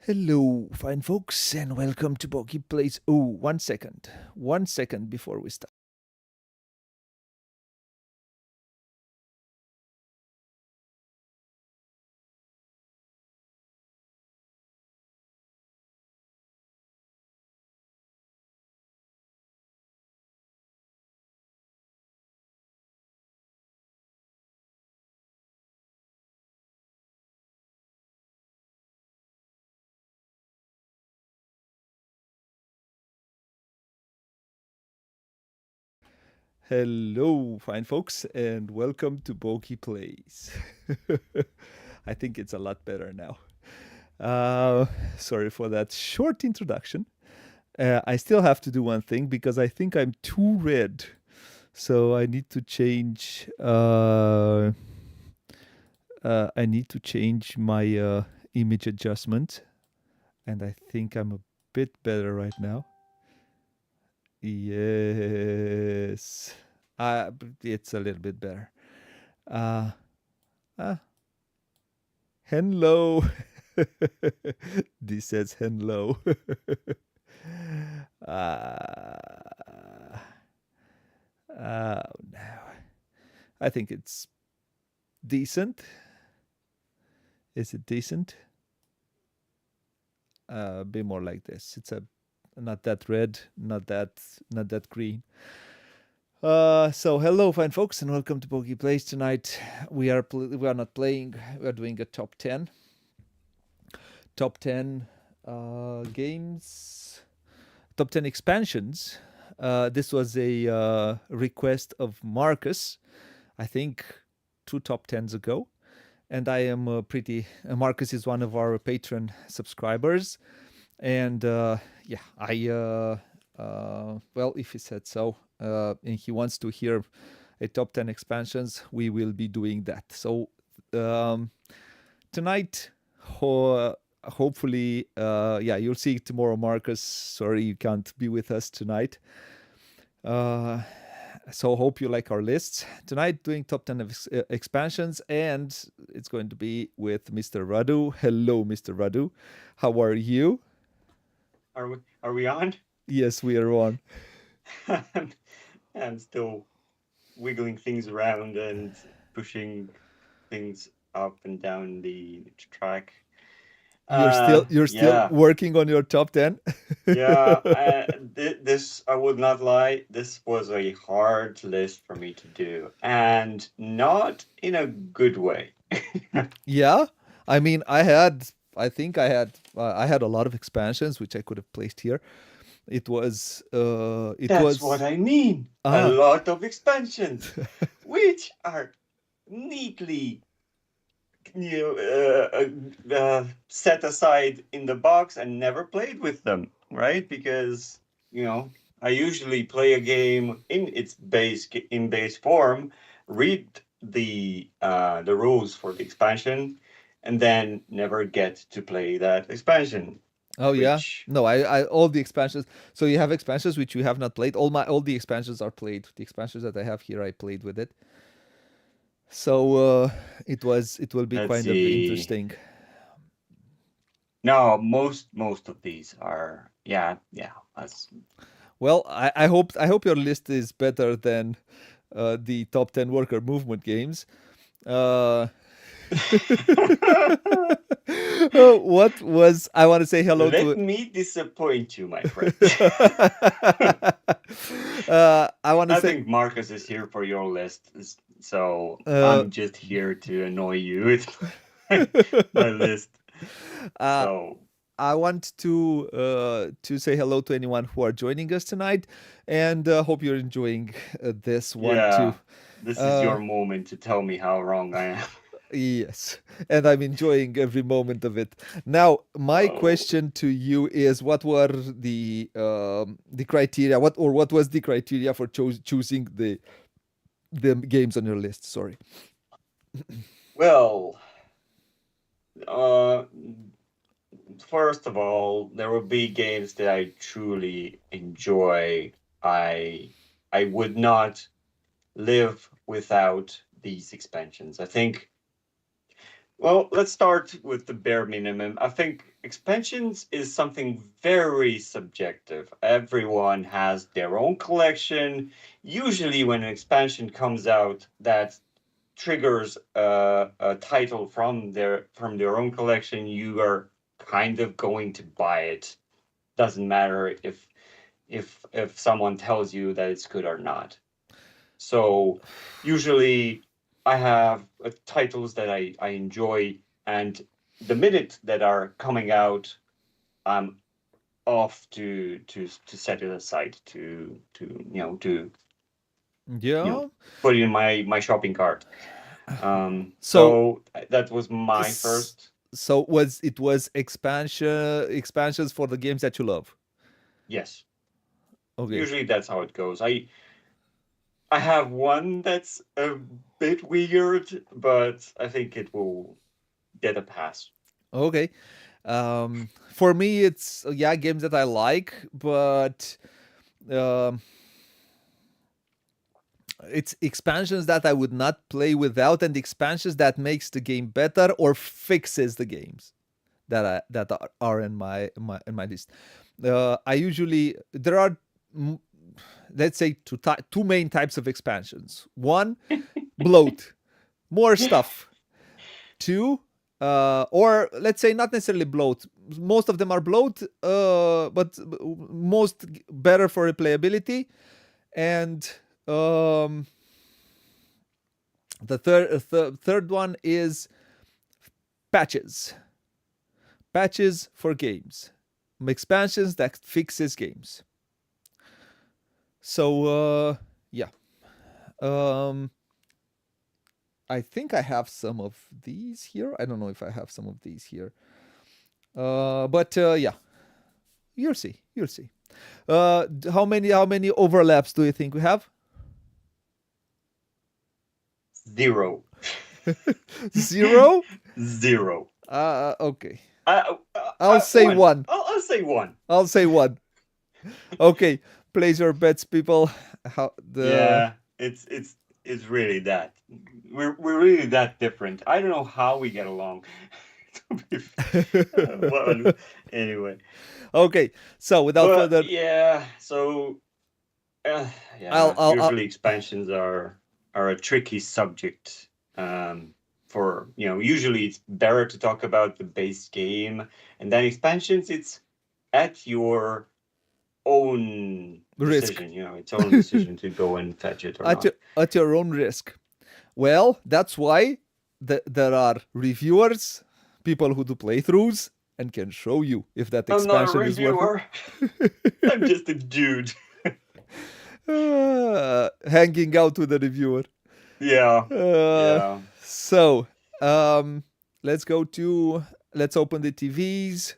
Hello, fine folks, and welcome to Pokey Plays. Oh, 1 second. 1 second before we start. Hello, fine folks, and welcome to Pokey Plays. I think it's a lot better now. Sorry for that short introduction. I still have to do one thing because I think I'm too red. So I need to change. I need to change my image adjustment, and I think I'm a bit better right now. Yes, it's a little bit better. Uh, uh Hello. This says hello. uh, no. I think it's decent. Is it decent? Be more like this. It's a not that red, not that green. So hello, fine folks, and welcome to Pokey Plays tonight. We are not playing. We are doing a top 10 games, top 10 expansions. This was a request of Marcus, I think 2 top 10s ago. And I am Marcus is one of our patron subscribers. And yeah, well, if he said so, and he wants to hear a top 10 expansions, we will be doing that. So tonight, hopefully, yeah, you'll see it tomorrow, Marcus. Sorry you can't be with us tonight. So hope you like our lists. Tonight, doing top 10 expansions, and it's going to be with Mr. Radu. Hello, Mr. Radu. How are you? Are we on? Yes, we are on. I'm still wiggling things around and pushing things up and down the track. You're still Yeah, working on your top 10? yeah. This I would not lie. This was a hard list for me to do, and not in a good way. Yeah. I mean, I think I had a lot of expansions which I could have placed here. It That's what was I mean. A ah lot of expansions, which are neatly set aside in the box and never played with them, right? Because I usually play a game in its base form, read the rules for the expansion, and then never get to play that expansion. oh yeah. Which No, I all the expansions. So you have expansions which you have not played. All the expansions are played. The expansions that I have here, I played with it. So it will be let's kind of see. interesting. No, most of these are yeah. That's Well, I hope your list is better than the top 10 worker movement games. Uh, what was I want to say hello Let to? me disappoint you, my friend. I want to I say think Marcus is here for your list, so uh, I'm just here to annoy you with my list. uh, So I want to say hello to anyone who are joining us tonight, and hope you're enjoying this one too. yeah, this is Uh, your moment to tell me how wrong I am. Yes, and I'm enjoying every moment of it. Now, my Oh, question to you is: what were the criteria? What was the criteria for choosing the games on your list? Sorry. well, uh, first of all, there will be games that I truly enjoy. I I would not live without these expansions. I think Well, let's start with the bare minimum. I think expansions is something very subjective. Everyone has their own collection. Usually, when an expansion comes out that triggers a title from their own collection, you are kind of going to buy it. Doesn't matter if someone tells you that it's good or not. So usually I have titles that I enjoy, and the minute that are coming out, I'm off to set it aside to Yeah. put it in my shopping cart. So So that was my s- first. so was expansions for the games that you love. Yes, Okay. usually that's how it goes. I have one that's a bit weird, but I think it will get a pass. Okay. For me, it's yeah games that I like, but um, it's expansions that I would not play without, and expansions that makes the game better or fixes the games that are in my list. I usually there are mm, let's say two main types of expansions. One, bloat, more stuff. Two, or let's say not necessarily bloat. Most of them are bloat, but most better for replayability. And um, the third one is patches. Patches for games, expansions that fixes games. So yeah, um, I think I have some of these here. I don't know if I have some of these here. But yeah, you'll see. You'll see. How many overlaps do you think we have? Zero. Zero. Zero. Okay. I, I'll say one. one. I'll say one. I'll say one. Okay. Place your bets, people. How the Yeah, it's really that. We're really that different. I don't know how we get along. To be well, anyway, Okay. So without but further, yeah, so I'll yeah, I'll, I'll usually expansions are a tricky subject. Um, for usually it's better to talk about the base game, and then expansions. It's at your own risk decision. Its own decision to go and fetch it or not. at your own risk. Well, that's why there are reviewers, people who do playthroughs, and can show you if that I'm not a expansion is worth it. reviewer. I'm just a dude. Hanging out with the reviewer. Yeah, Uh, yeah. so, um, let's go to let's open the TVs.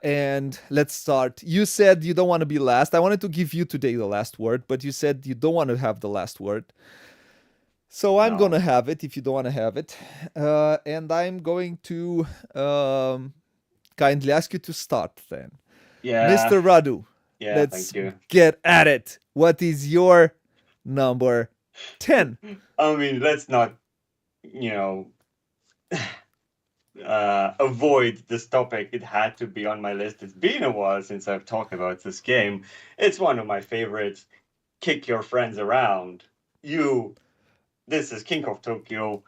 And let's start. You said you don't want to be last. I wanted to give you today the last word, but you said you don't want to have the last word. So I'm gonna No. have it if you don't want to have it, and I'm going to kindly ask you to start then, Yeah, Mr. Radu. yeah. Let's Thank you. get at it. What is your number 10? I mean, let's not, you know, avoid this topic. It had to be on my list. It's been a while since I've talked about this game. It's one of my favorites. Kick your friends around. This is King of Tokyo.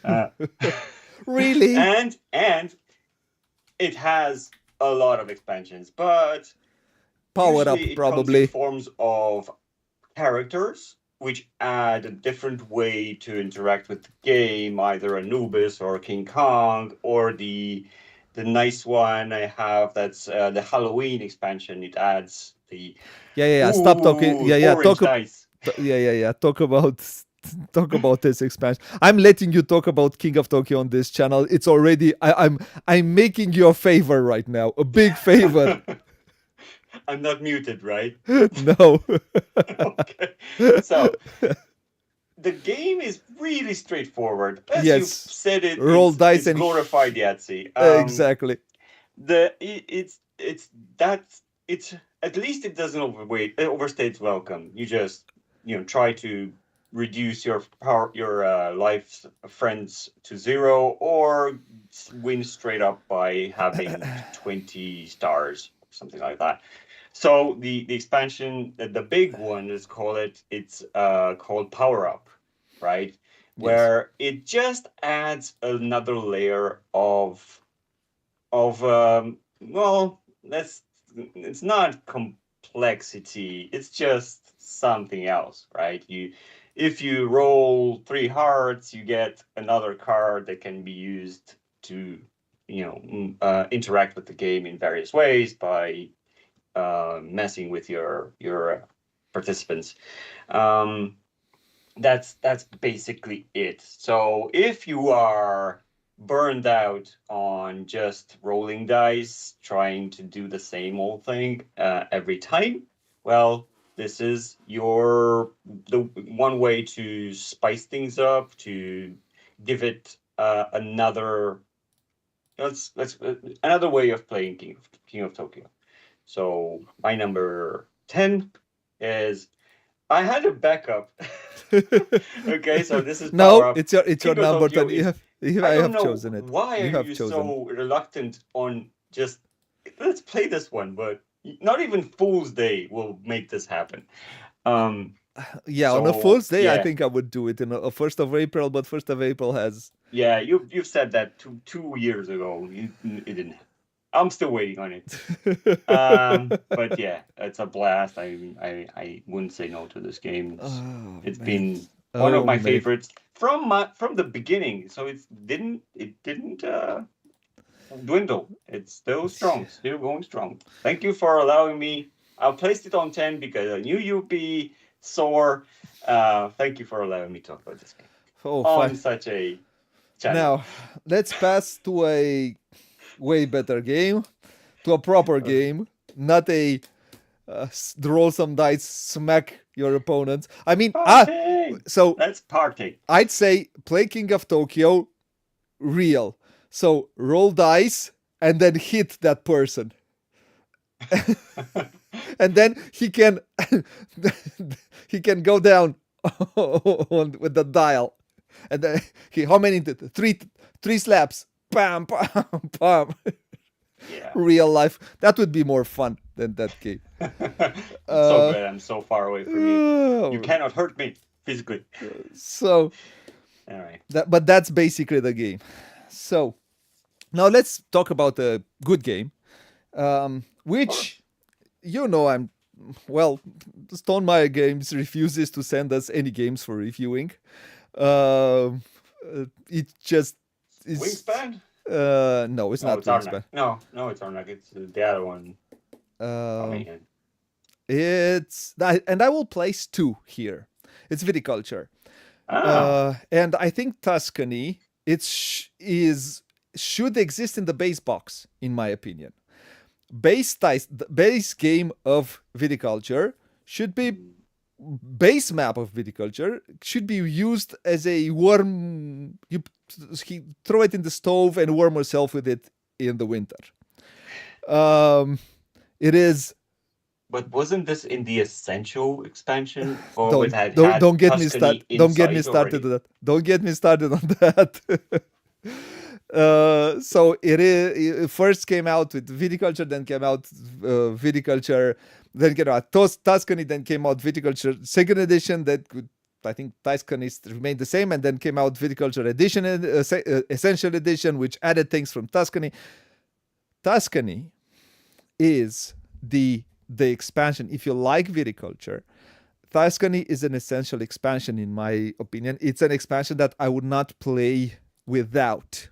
Uh, Really? and it has a lot of expansions, but Power up, usually it comes in probably. forms of characters which add a different way to interact with the game, either Anubis or King Kong, or the nice one I have that's the Halloween expansion. It adds the Yeah. Stop talking. Yeah. orange dice. Yeah. Talk about this expansion. I'm letting you talk about King of Tokyo on this channel. It's already. I'm making you a favor right now. A big favor. I'm not muted, right? No. Okay. So the game is really straightforward. As you've Yes. said it, Roll dice it's and glorified Yahtzee. exactly. It's that it's at least it doesn't overstay its welcome. You just try to reduce your power, your life friends to zero, or win straight up by having 20 stars, something like that. So the expansion, the big one, let's call it, it's called Power Up, right? Yes. Where it just adds another layer of well, that's it's not complexity, it's just something else, right? You, if you roll 3 hearts, you get another card that can be used to, interact with the game in various ways by messing with your participants. um that's basically it. So if you are burned out on just rolling dice, trying to do the same old thing every time, well, this is the one way to spice things up, to give it let's another way of playing King of Tokyo. So my number 10 is, I had a backup. Okay, so this is Power No, Up. it's your King of number Tokyo 10. is, I I don't have know chosen it. why You are have you chosen. so reluctant on just, let's play this one, but not even Fool's Day will make this happen. Um Yeah, on a so Fool's Day, I yeah, think I would do it in a 1st of April, but 1st of April has. yeah, you've said that 2 years ago. It didn't. I'm still waiting on it. But yeah, it's a blast. I wouldn't say no to this game. Oh It's man. been one of Oh my man. favorites from the beginning. So it didn't dwindle. It's still strong, still going strong. Thank you for allowing me. I placed it on 10 because I knew you'd be sore. Thank you for allowing me to talk about this game Oh, fine. on such a channel. Now, let's pass to a way better game, to a proper game, not a roll some dice, smack your opponents. I mean, Party! so Let's party. I'd say play King of Tokyo real. So roll dice and then hit that person. And then he can he can go down with the dial. And then how many? Three slaps. Bam, bam, bam. Yeah. Real life. That would be more fun than that game. So glad I'm so far away from you. You cannot hurt me physically. So, All right. but that's basically the game. So now let's talk about a good game, which I'm Stonemeyer Games refuses to send us any games for reviewing. It just is. Wingspan? No, it's No, not it's Arnak. Wingspan. No, it's Arnak. It's the other one coming in. And I will place 2 here. It's Viticulture. And I think Tuscany should exist in the base box, in my opinion. The base game of Viticulture should be base map of Viticulture should be used as a warm. You throw it in the stove and warm yourself with it in the winter. It is. But wasn't this in the Essential expansion, or Don't had don't get me Tuscany started. Don't get me inside started already? on that. Don't get me started on that. So it first came out with Viticulture, then came out Viticulture, then came out Tuscany, then came out Viticulture Second Edition. I think Tuscany remained the same, and then came out Viticulture Edition, Essential Edition, which added things from Tuscany. Tuscany is the expansion. If you like Viticulture, Tuscany is an essential expansion, in my opinion. It's an expansion that I would not play without.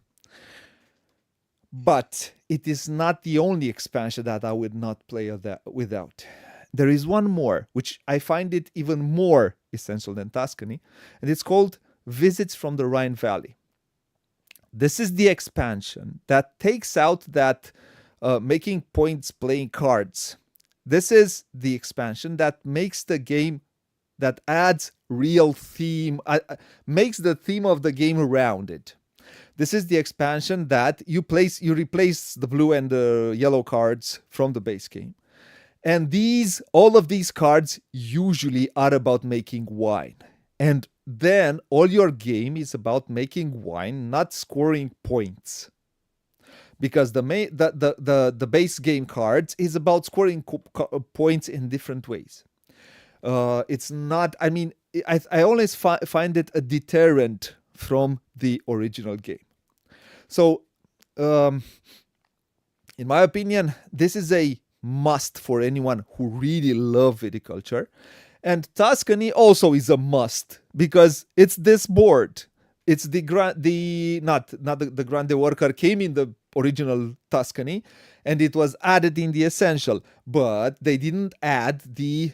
But it is not the only expansion that I would not play without. There is one more, which I find it even more essential than Tuscany, and it's called Visits from the Rhine Valley. This is the expansion that takes out that making points playing cards. This is the expansion that makes the game, that adds real theme, makes the theme of the game rounded. This is the expansion that you replace the blue and the yellow cards from the base game. And all of these cards usually are about making wine. And then all your game is about making wine, not scoring points. Because the base game cards is about scoring points in different ways. It's not. I mean, I always find it a deterrent from the original game. So, um, in my opinion, this is a must for anyone who really love viticulture. And Tuscany also is a must because it's this board. It's the not the Grande Worker came in the original Tuscany, and it was added in the Essential, but they didn't add the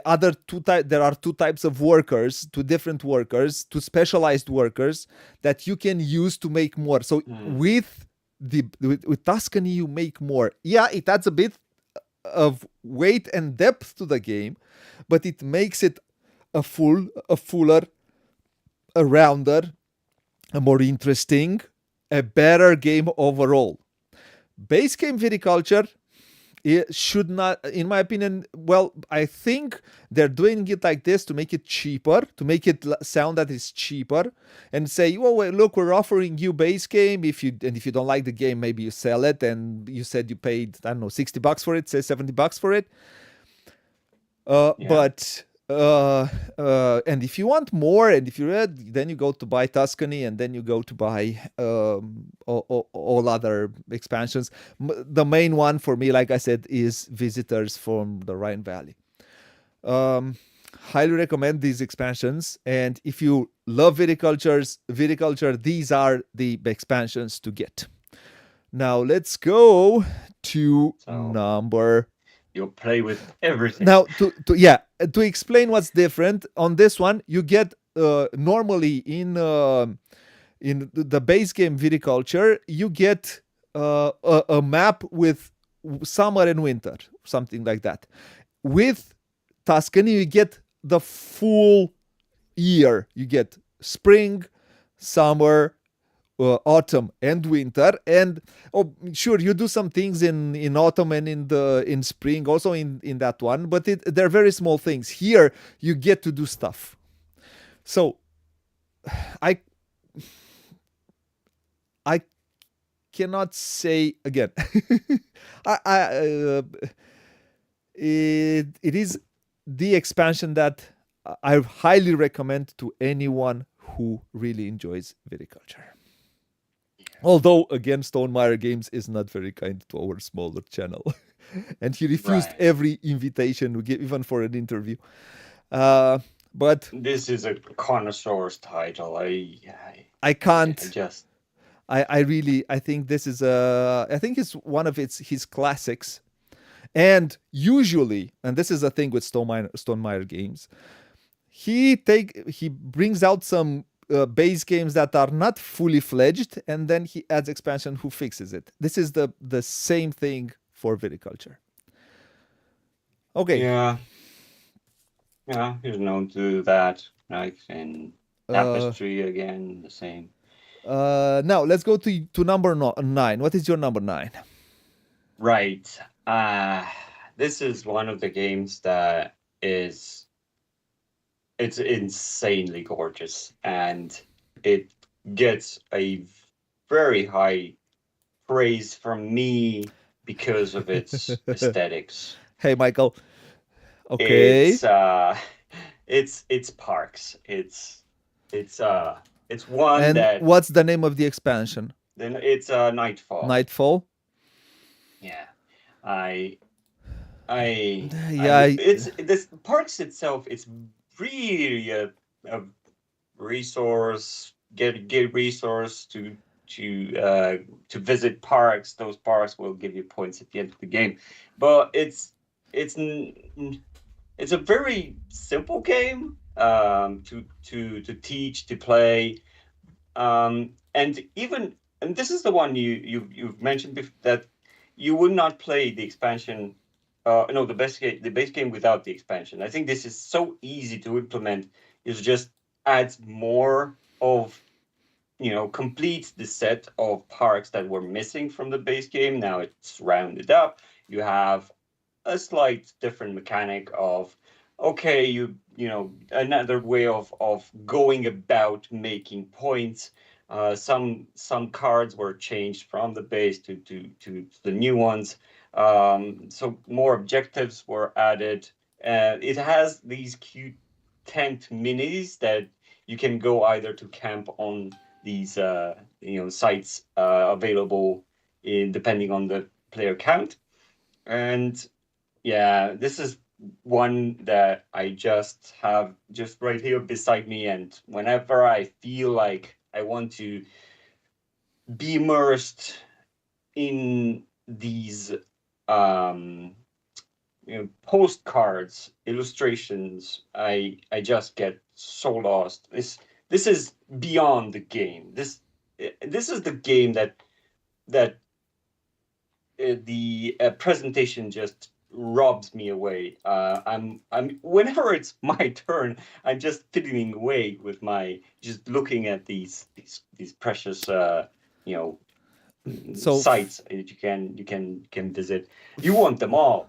other two types. There are two types of workers, two different workers, two specialized workers that you can use to make more. So with Tuscany you make more. Yeah, it adds a bit of weight and depth to the game, but it makes it a fuller, a rounder, a more interesting, a better game overall. Base game viticulture, it should not, in my opinion, well, I think they're doing it like this to make it cheaper, to make it sound that it's cheaper, and say, well, look, we're offering you base game. If you don't like the game, maybe you sell it, and you said you paid, I don't know, $60 for it, say $70 for it. But and if you want more, and if you read, then you go to buy Tuscany, and then you go to buy all other expansions. The main one for me, like I said, is Visitors from the Rhine Valley. Highly recommend these expansions, and if you love viticulture, these are the expansions to get. Now let's go to number. You'll play with everything. Now, to explain what's different on this one, you get normally in the base game viticulture, you get a map with summer and winter, something like that. With Tuscany, you get the full year. You get spring, summer, autumn and winter, and sure, you do some things in autumn and in spring also in that one, but they're very small things. Here you get to do stuff. So I cannot say again. It is the expansion that I highly recommend to anyone who really enjoys viticulture. Although, again, Stonemaier Games is not very kind to our smaller channel. And he refused every invitation we give, even for an interview. But this is a connoisseur's title. I can't. I think this is I think it's one of his classics. And usually, and this is a thing with Stonemaier Games, he brings out some base games that are not fully fledged, and then he adds expansion who fixes it. This is the same thing for viticulture. Okay. Yeah, he's known to do that. Like in Tapestry again, the same. Now let's go to number 9. What is your number 9? Right. This is one of the games that it's insanely gorgeous, and it gets a very high praise from me because of its aesthetics. Hey, Michael. Okay. It's Parks. It's one and that. What's the name of the expansion? Then it's Nightfall. Nightfall. Yeah, it's this Parks itself. It's really a resource. Get resource to visit parks. Those parks will give you points at the end of the game, but it's a very simple game to teach, to play, and this is the one you've mentioned that you would not play the expansion. No, the base game without the expansion. I think this is so easy to implement. It just adds more of, completes the set of parks that were missing from the base game. Now it's rounded up. You have a slight different mechanic of okay, another way of going about making points. Some cards were changed from the base to the new ones. So more objectives were added. It has these cute tent minis that you can go either to camp on these sites available in depending on the player count. And yeah, this is one that I just have just right here beside me, and whenever I feel like I want to be immersed in these um postcards, illustrations, I just get so lost. This is beyond the game. This is the game that the presentation just robs me away. I'm whenever it's my turn, I'm just fiddling away with my just looking at these precious you know So sites that you can visit. You want them all,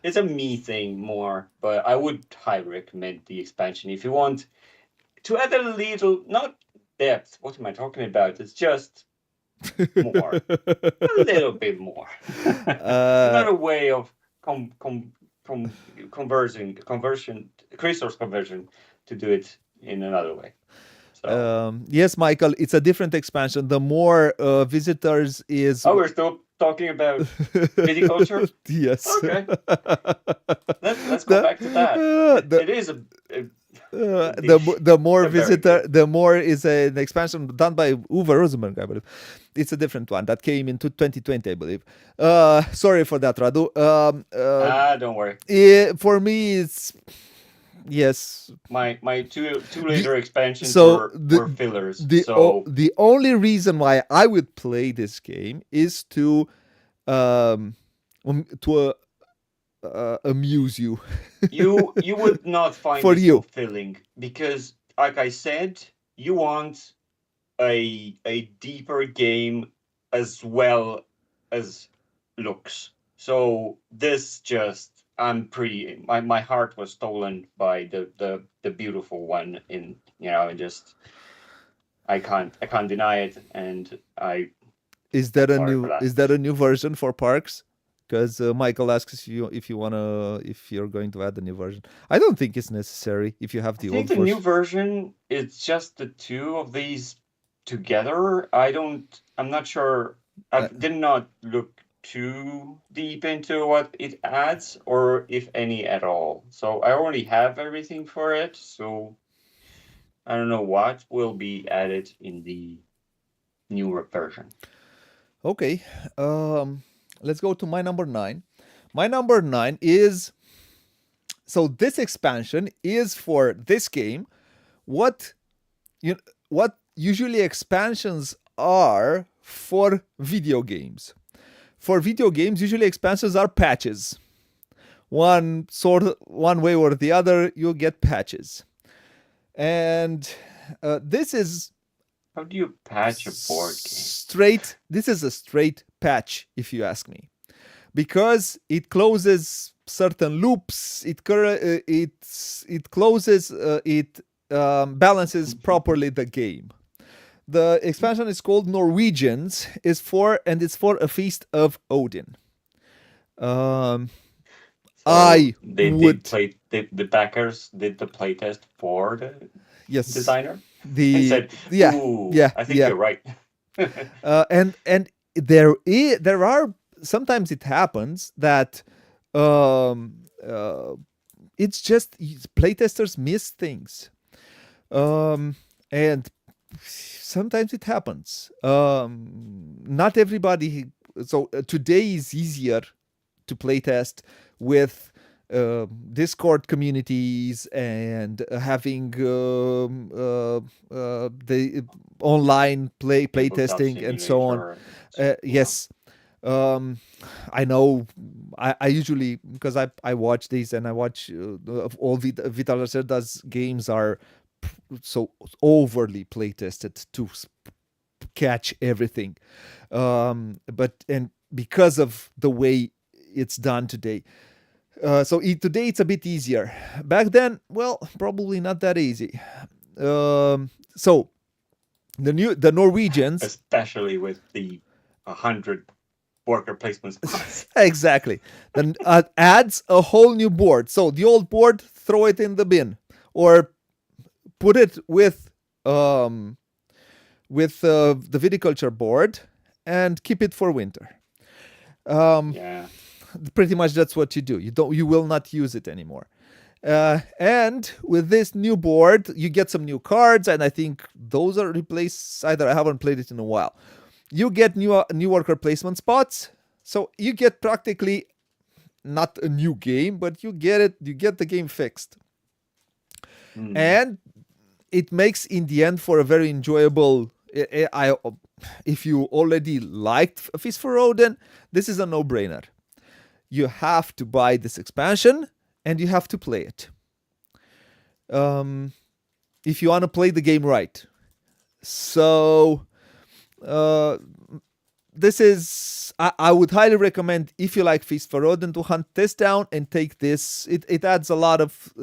it's a me thing more, but I would highly recommend the expansion if you want to add a little, not depth. What am I talking about? It's just more, a little bit more. uh, Another way of conversion, resource conversion, to do it in another way. So, yes, Michael, it's a different expansion. The more visitors is we're still talking about viticulture. yes. Okay, let's go back to that. It is a dish, The more a very visitor, good. the more is an expansion done by Uwe Rosenberg, I believe. It's a different one that came into 2020, I believe. Sorry for that, Radu. Don't worry. For me, it's yes. My two The, later expansions so were fillers. the So the only reason why I would play this game is um to amuse you. you would not find For this you. fulfilling because, like I said, you want a deeper game as well as looks. So this just my heart was stolen by the beautiful one in and just I can't deny it, and I'm sorry for that. Is that a new version for Parks? Because Michael asks you if you're going to add a new version. I don't think it's necessary if you have I the think old the new version. version is just the two of these together. I'm not sure. I Uh, did not look too deep into what it adds or if any at all. So I already have everything for it. So I don't know what will be added in the newer version. okay, let's go to my number 9. My number 9 is, so this expansion is for this game. What you what usually expansions are for video games. For video games, usually expansions are patches. One way or the other, you'll get patches. And this is How do you patch a board game? this is a straight patch, if you ask me, because it closes certain loops. It closes it balances properly the game. The expansion is called Norwegians. It's for a feast of Odin. Um, So I they did would play the backers did the playtest for the yes designer and the said, yeah "Ooh, yeah I think yeah you're right." and there are sometimes it happens that um uh, it's just playtesters miss things, and sometimes it happens. Not everybody. So today is easier to playtest with Discord communities and having the online Tabletop playtesting and so on. simulator. So, yeah. Yes, um, I know. I usually, because I watch these and I watch all Vital Lacerda's games are so overly playtested to catch everything. But and because of the way it's done today, Today it's a bit easier. Back then, well, probably not that easy. So the Norwegians, especially with the 100 worker placement spots. exactly, then adds a whole new board. So the old board, throw it in the bin, or put it with the viticulture board and keep it for winter. Yeah. Pretty much that's what you do. You will not use it anymore. And with this new board, you get some new cards, and I think those are replaced. Either I haven't played it in a while. You get new worker placement spots, so you get practically not a new game, but you get it. You get the game fixed, and it makes in the end for a very enjoyable. If you already liked Feast for Odin, this is a no-brainer. You have to buy this expansion and you have to play it. If you want to play the game right. So, this is. I would highly recommend, if you like Feast for Odin, to hunt this down and take this. It adds a lot of.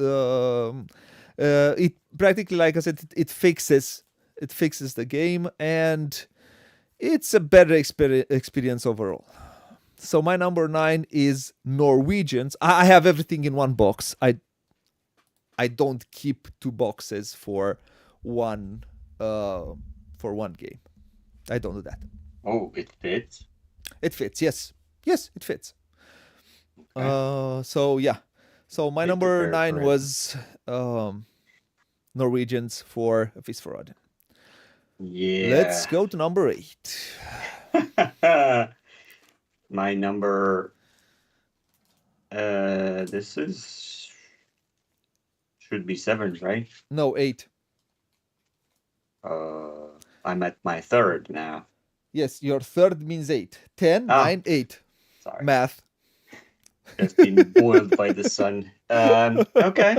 It practically, like I said, it fixes the game, and it's a better experience overall. So my number 9 is Norwegians. I have everything in one box. I don't keep two boxes for one game. I don't do that. Oh, it fits. It fits. Yes, it fits. Okay. So yeah. So my Be number prepared 9 for it. was Norwegians for A Feast for Odin. Let's Yeah. go to number 8. My number. This is should be 7, right? No, 8. I'm at my 3rd now. Yes, your third means 8. 10, Ah. 9, 8. Sorry. Math. Just been boiled by the sun. Okay.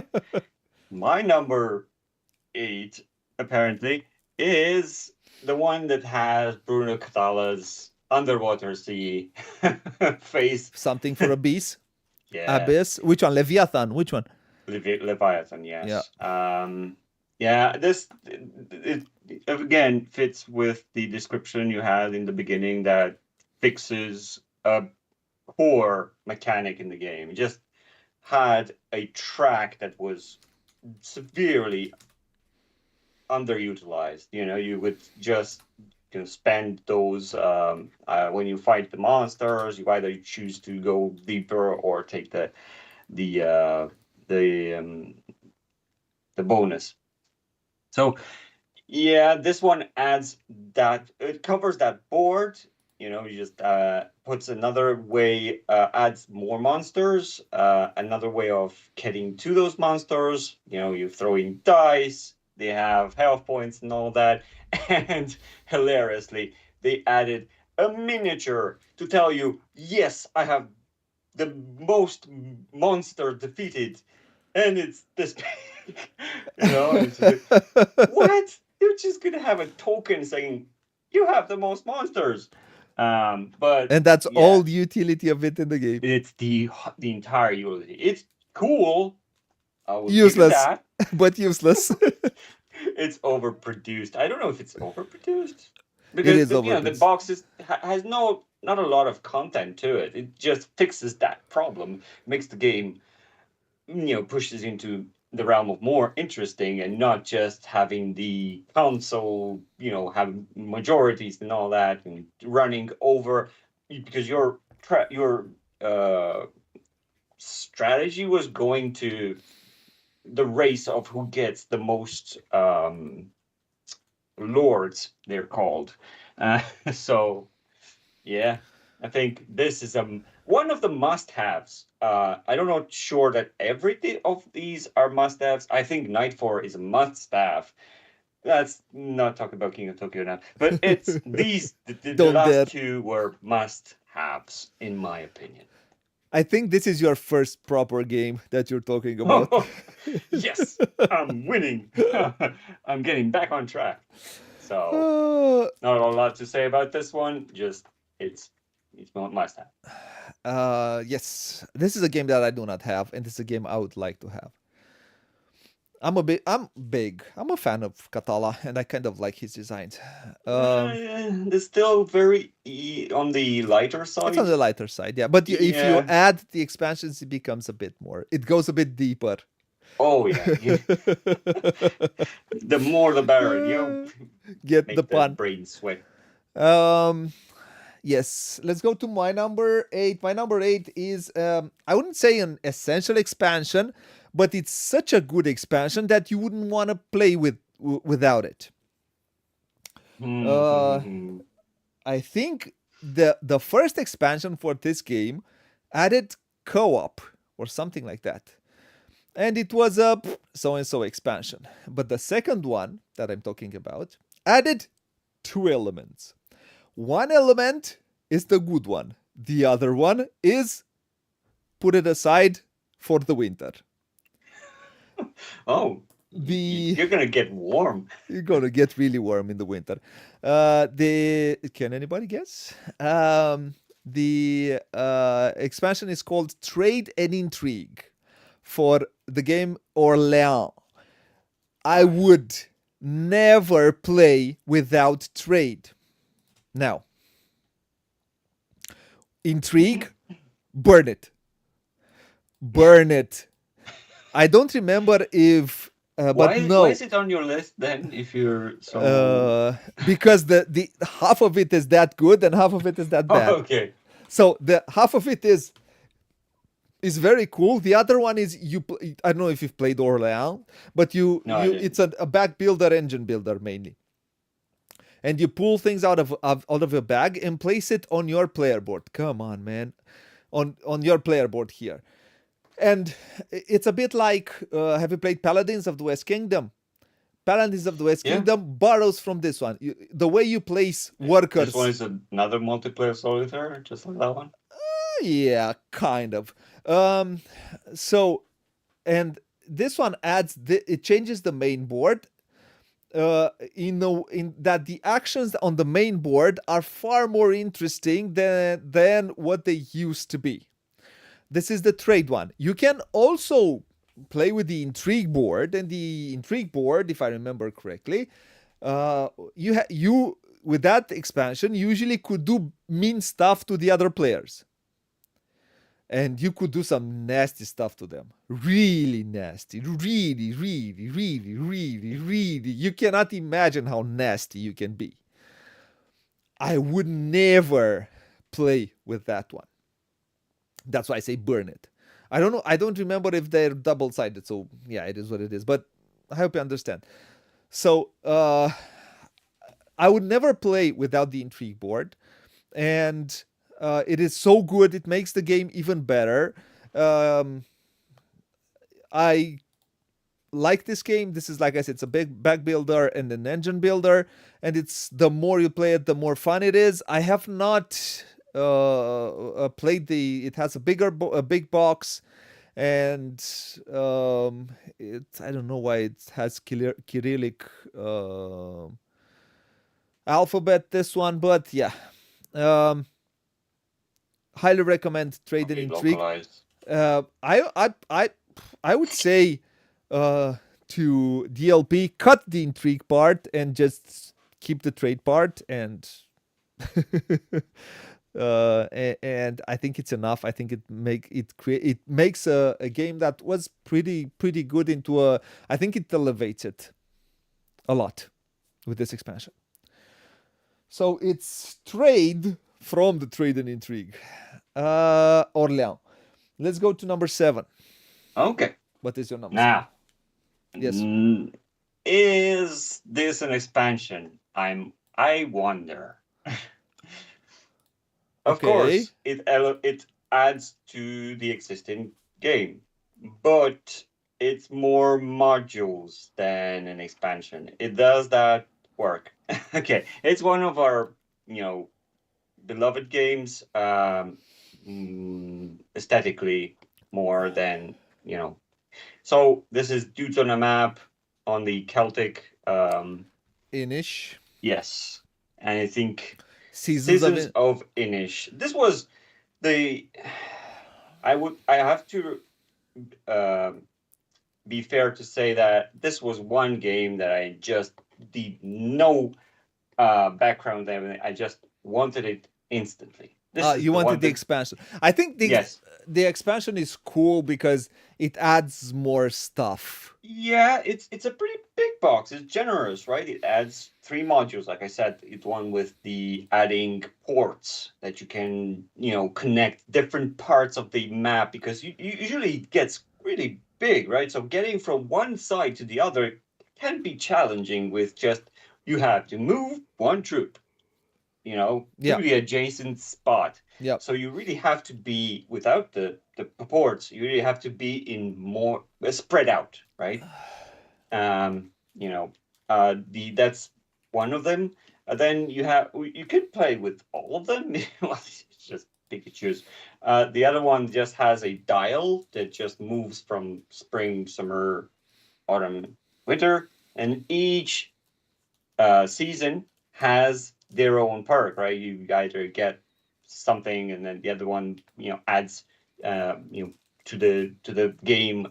My number 8, apparently, is the one that has Bruno Catala's Underwater Sea face. Something for Abyss. Yeah. Abyss. Which one? Leviathan. Which one? Leviathan, yes. Yeah. This it again fits with the description you had in the beginning that fixes a core mechanic in the game. It just had a track that was severely underutilized. You would just spend those when you fight the monsters. You either choose to go deeper or take the bonus. So yeah, this one adds that. It covers that board. You just puts another way, adds more monsters, another way of getting to those monsters. You throw in dice, they have health points and all that. And hilariously, they added a miniature to tell you, yes, I have the most monster defeated. And it's this big. It's what? You're just going to have a token saying, you have the most monsters. But and that's all the utility of it in the game. It's the entire utility. It's cool. I will useless, give you that. But useless. It's overproduced. I don't know if it's overproduced because the box has not a lot of content to it. It just fixes that problem, makes the game, pushes into the realm of more interesting and not just having the console, have majorities and all that and running over, because your strategy was going to the race of who gets the most lords, they're called. So yeah, I think this is one of the must-haves. I'm not sure that every of these are must-haves. I think Nightfall is a must-have. Let's not talk about King of Tokyo now. But it's these, the last two were must-haves, in my opinion. I think this is your first proper game that you're talking about. Yes, I'm winning. I'm getting back on track. So, not a lot to say about this one. Just it's not must have. Yes, this is a game that I do not have, and it's a game I would like to have. I'm big. I'm a fan of Katala, and I kind of like his designs. It's still very on the lighter It's on side. the lighter side, yeah. But if you Yeah. add the expansions, it becomes a bit more. It goes a bit deeper. Oh yeah. The more the better. Get the Make the pun. brain sweat. Um, yes. Let's go to my number 8. My number 8 is I wouldn't say an essential expansion, but it's such a good expansion that you wouldn't want to play without it. Uh, Mhm. I think the first expansion for this game added co-op or something like that. And it was a so and so expansion. But the second one that I'm talking about added two elements. One element is the good one. The other one is put it aside for the winter. Oh, The you're gonna get warm. You're gonna get really warm in the winter. The Can anybody guess? The expansion is called Trade and Intrigue for the game Orléans. I would never play without trade. Now, Intrigue, burn it. Burn it. I don't remember if but no. Why is it on your list then? If you're so Because the half of it is that good and half of it is that bad. okay. So the half of it is very cool. The other one is I don't know if you've played Orléans, but No, I didn't. it's a back builder, engine builder mainly, and you pull things out of a bag and place it on your player board. Come on, man, on your player board here, and it's a bit like have you played Paladins of the West Kingdom? Paladins of the West Yeah. Kingdom borrows from this one. The way you place workers. This one is another multiplayer solitaire, just like that one. Yeah, kind of. So, and this one adds it changes the main board. In that the actions on the main board are far more interesting than what they used to be. This is the trade one. You can also play with the intrigue board, and the intrigue board, if I remember correctly, you with that expansion usually could do mean stuff to the other players, and you could do some nasty stuff to them. Really nasty. Really, really, really, really, really. You cannot imagine how nasty you can be. I would never play with that one. That's why I say burn it. I don't know. I don't remember if they're double sided. So yeah, it is what it is. But I hope you understand. So I would never play without the intrigue board, and it is so good. It makes the game even better. I like this game. This is, like I said, it's a big back builder and an engine builder, and it's the more you play it, the more fun it is. I have not played the. It has a big box, and I don't know why it has Cyrillic alphabet. This one, but yeah. Highly recommend Trade and Intrigue. I would say to DLP, cut the intrigue part and just keep the trade part, and and I think it's enough. I think it makes a game that was pretty good into a. I think it elevates it a lot with this expansion. So it's trade from the Trade and Intrigue. Orléans. Let's go to number 7. Okay. What is your number? Now, 7? Yes. Is this an expansion? I wonder. Of course, it adds to the existing game, but it's more modules than an expansion. It does that work. Okay, it's one of our beloved games, aesthetically more than So this is Dudes on a Map on the Celtic. Inis. Yes, and I think Seasons of Inis. This was the I have to be fair to say that this was one game that I just did no background evidence. I just wanted it instantly. This is You the wanted one the that, expansion. I think yes. the expansion is cool because it adds more stuff. Yeah, it's a pretty big box. It's generous, right? It adds 3 modules. Like I said, it's one with the adding ports that you can, connect different parts of the map, because usually it gets really big, right? So getting from one side to the other can be challenging with just you have to move one troop, Yeah, to the adjacent spot. yeah. So you really have to be, without the ports, you really have to be in more spread out, right? Um, you know, that's one of them. Then you can play with all of them. Well, it's just pick and choose. The other one just has a dial that just moves from spring, summer, autumn, winter, and each season has their own perk, right? You either get something, and then the other one, adds, to the game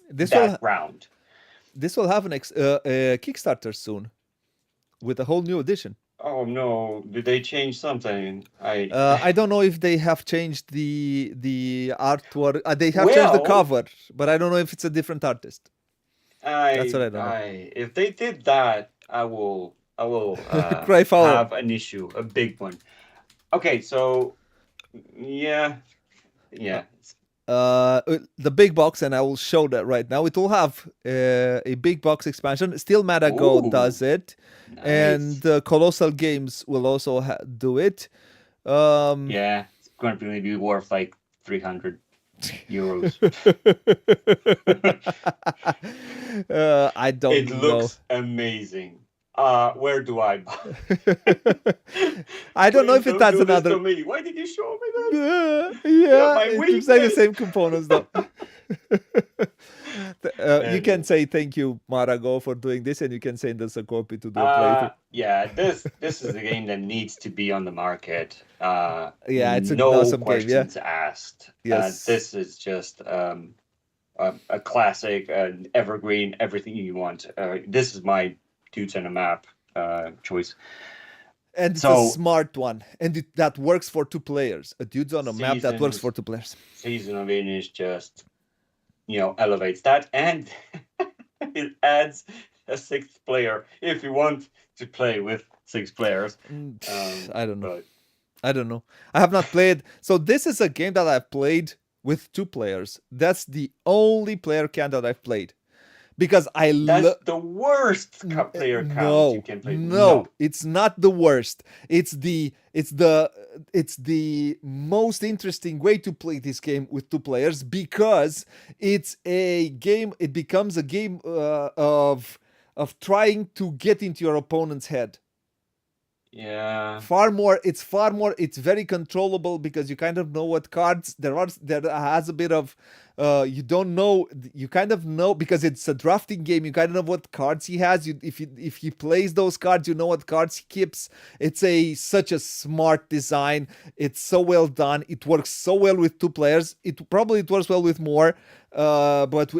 This will that round. this will have a Kickstarter soon with a whole new edition. Oh no, did they change something? I don't know if they have changed the artwork. They have changed the Well, cover, but I don't know if it's a different artist. That's what I don't know. if they did that, I will Cry foul. have an issue, a big one. Okay, so yeah, yeah. The big box, and I will show that right now. It will have a big box expansion. Still, Madago Ooh, does it, and nice. Colossal Games will also do it. Yeah, it's going to be worth like 300 euros. I It don't know. looks amazing. Where do I buy? I don't know if Please it don't adds do this another. to me. Why did you show me that? Yeah, My it looks weakness. like the same components though. You can Anyway. say thank you, Marago, for doing this, and you can send us a copy to do a playthrough. Yeah, this is a game that needs to be on the market. Yeah, it's an No awesome game. Yeah. questions asked. Yes. This is just a classic, an evergreen, everything you want. This is my Dudes on a Map choice. And it's a So smart one, and that works for 2 players. A dude's on a map that works for seasons 2 players. Season of Inish just elevates that, and it adds a 6th player if you want to play with 6 players. I don't know. But I don't know. I have not played. So this is a game that I've played with 2 players. That's the only player count that I've played. Because I that's the worst player count you can play. No, it's not the worst. It's the most interesting way to play this game with 2 players, because it's a game. It becomes a game of trying to get into your opponent's head. Yeah. It's very controllable, because you kind of know what cards there has a bit of you don't know, you kind of know, because it's a drafting game. You kind of know what cards he has. If he plays those cards, you know what cards he keeps. It's such a smart design. It's so well done. It works so well with 2 players. It works well with more, but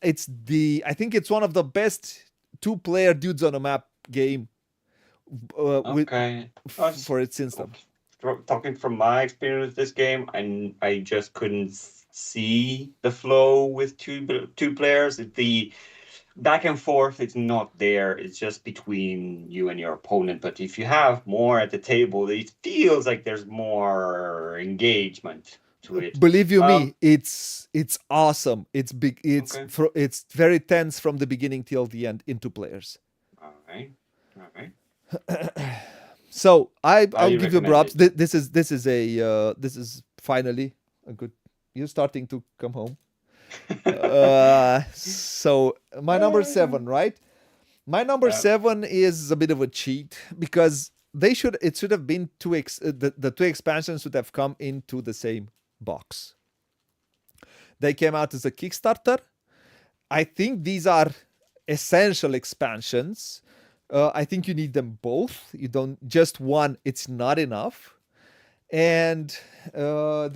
I think it's one of the best 2-player dudes on a map game. Okay. For its instance. Talking from my experience with this game, I just couldn't see the flow with two players. The back and forth, it's not there. It's just between you and your opponent. But if you have more at the table, it feels like there's more engagement to it. Believe you me, it's awesome. It's big. Okay. It's very tense from the beginning till the end in 2 players. All right. So I'll you give you recommend props. it? This is finally a good. You're starting to come home. So my number 7, right? My number 7 is a bit of a cheat, because it should have been the 2 expansions should have come into the same box. They came out as a Kickstarter. I think these are essential expansions. I think you need them both. You don't just one. It's not enough. And the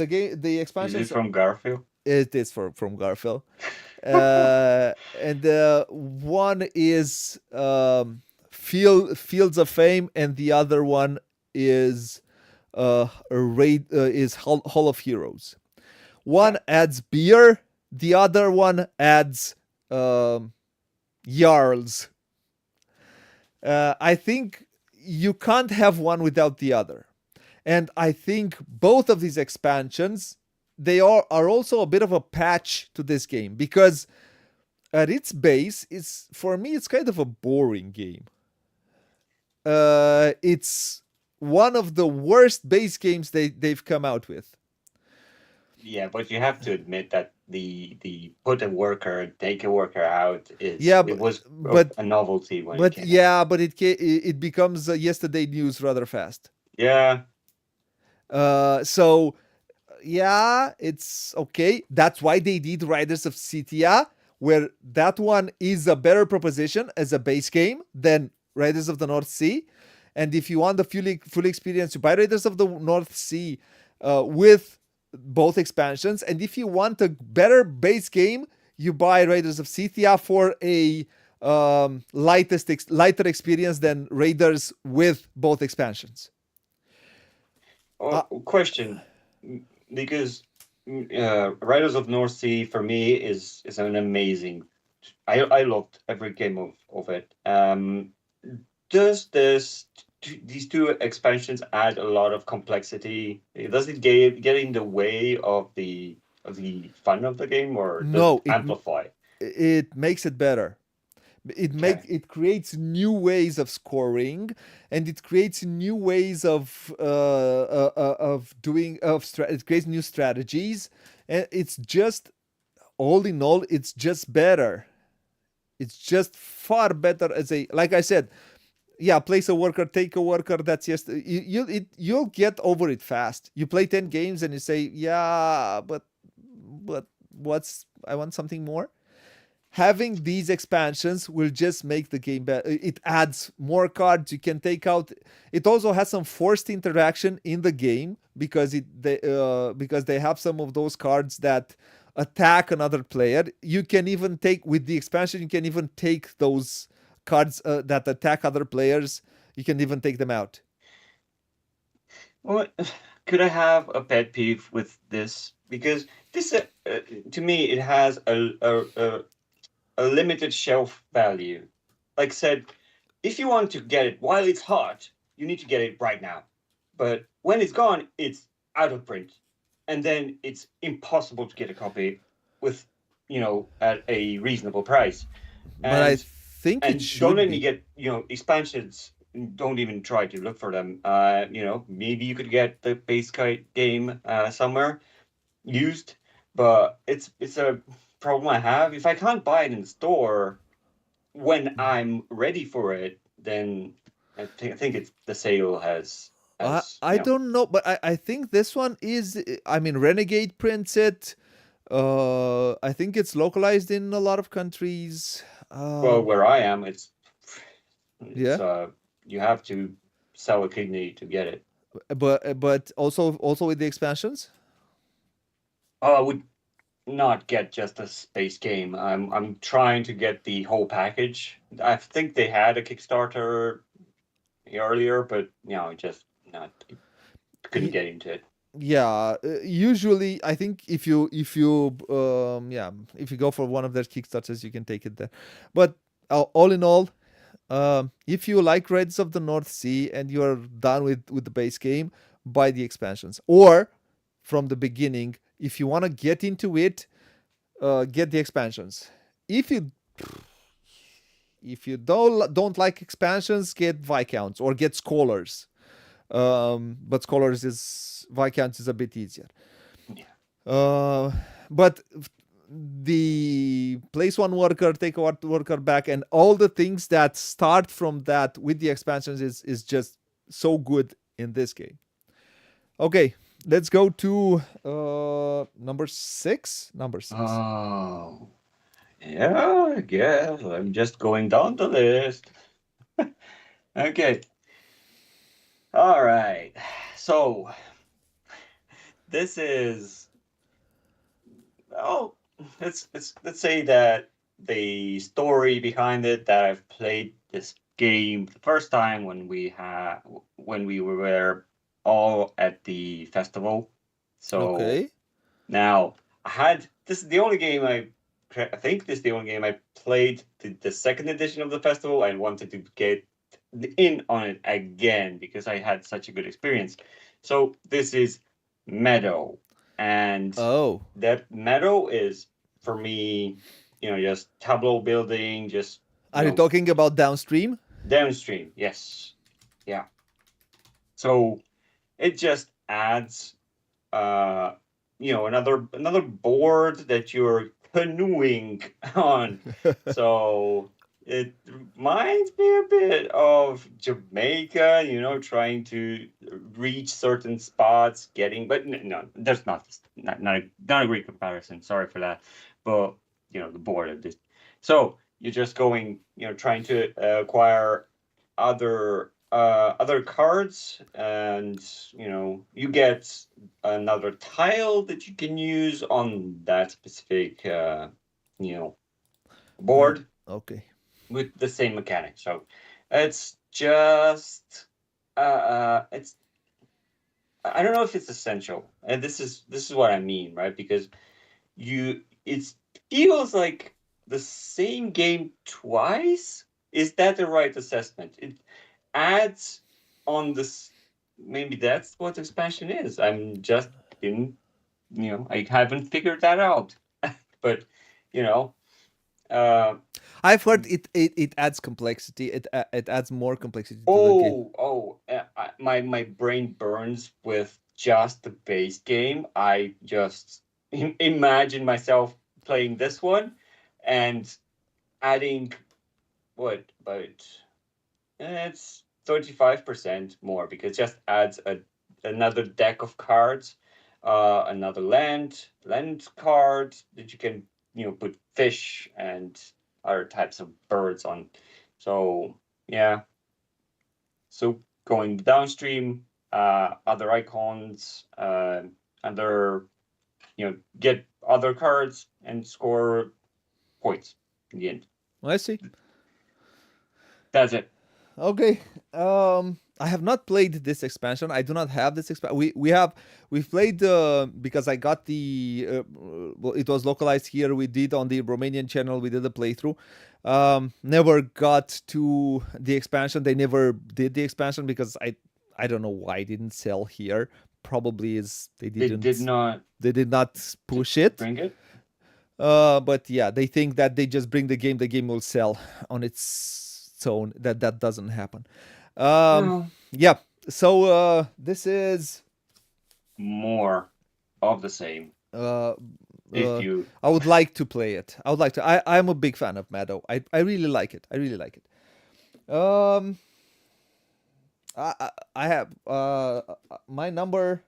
Is it expansions, from Garfield? it is from Garfield. And one is Fields of Fame, and the other one is Hall of Heroes. Yeah. One adds beer, the other one adds um, Jarls. I think you can't have one without the other. And I think both of these expansions, are also a bit of a patch to this game, because at its base, it's for me it's kind of a boring game. It's one of the worst base games they've come out with. Yeah, but you have to admit that the put a worker, take a worker out is Yeah, it but was but a novelty when it but came out. yeah, but it becomes yesterday news rather fast. Yeah. So yeah, it's okay. That's why they did Riders of Scythia, where that one is a better proposition as a base game than Riders of the North Sea. And if you want the full experience, you buy Raiders of the North Sea with both expansions. And if you want a better base game, you buy Raiders of Scythia for a lighter experience than Raiders with both expansions. Uh, Oh, question, because Riders of North Sea for me is an amazing. I loved every game of it. Does these two expansions add a lot of complexity? Does it get in the way of the fun of the game, or does no, it amplify? it makes it better. Okay. It creates new ways of scoring, and it creates new ways of doing it creates new strategies, and it's just, all in all, it's just better. It's just far better as a, like I said, yeah, place a worker, take a worker. That's just you'll get over it fast. You play 10 games and you say, yeah, but what's, I want something more. Having these expansions will just make the game better. It adds more cards you can take out. It also has some forced interaction in the game, because because they have some of those cards that attack another player. You can even take, with the expansion, you can even take those cards that attack other players. You can even take them out. Well, could I have a pet peeve with this? Because this, to me, it has a limited shelf value. Like I said, if you want to get it while it's hot, you need to get it right now. But when it's gone, it's out of print, and then it's impossible to get a copy with, at a reasonable price. But I And think it don't should only be. get expansions. Don't even try to look for them. Maybe you could get the base game somewhere used, but it's a problem I have. If I can't buy it in store when I'm ready for it, then I think it's the sale has I don't know, but I think this one is. I mean, Renegade prints it. I think it's localized in a lot of countries. well, where I am, it's Yeah, you have to sell a kidney to get it. but also with the expansions. Oh, I would not get just a space game. I'm trying to get the whole package. I think they had a Kickstarter earlier, but just not couldn't Y- get into it. yeah, usually I think if you go for one of their Kickstarters, you can take it there. But all in all, if you like Raids of the North Sea and you're done with the base game, buy the expansions. Or from the beginning, if you want to get into it, get the expansions. If you don't like expansions, get Viscounts or get Scholars. But Scholars is Viscounts is a bit easier. Yeah. But the place one worker, take a worker back, and all the things that start from that with the expansions is just so good in this game. Okay, let's go to number six. Number six. Oh, yeah, I guess I'm just going down the list. Okay. All right. So, this is oh, let's say that the story behind it, that I've played this game the first time when we were all at the festival. So Okay. now I had this is the only game I think this is the only game I played the second edition of the festival. I wanted to get in on it again because I had such a good experience. So this is Meadow, and Oh, that Meadow is for me, just tableau building, just are you talking about downstream? downstream. Yes, yeah. So it just adds uh another board that you're canoeing on. So it reminds me a bit of Jamaica, trying to reach certain spots, but no, there's not a great comparison. Sorry for that, but the board of this. So you're just going, trying to acquire other cards, and you get another tile that you can use on that specific you know board Okay. with the same mechanic. So it's just it's I don't know if it's essential, and this is what I mean, right? Because it feels like the same game twice. Is that the right assessment? It adds on this. Maybe that's what expansion is. I'm just in, I haven't figured that out. But you know, uh, I've heard it adds complexity. It adds more complexity to the game. my brain burns with just the base game. I just imagine myself playing this one and adding what about it's 35% more, because it just adds another deck of cards, another land card that you can put fish and other types of birds on. So yeah, so going downstream, other icons, other get other cards and score points in the end. I see. That's it. Okay. I have not played this expansion. I do not have this expansion. We've played because I got the well, it was localized here. We did on the Romanian channel. We did a playthrough. Never got to the expansion. They never did the expansion because I don't know why it didn't sell here. Probably is They did not they did not push it. bring it. But yeah, they think that they just bring the game will sell on its own. That doesn't happen. No. Yeah. So this is More of the same. uh, If you I would like to play it. I would like to. I'm a big fan of Meadow. I really like it. I really like it. I have my number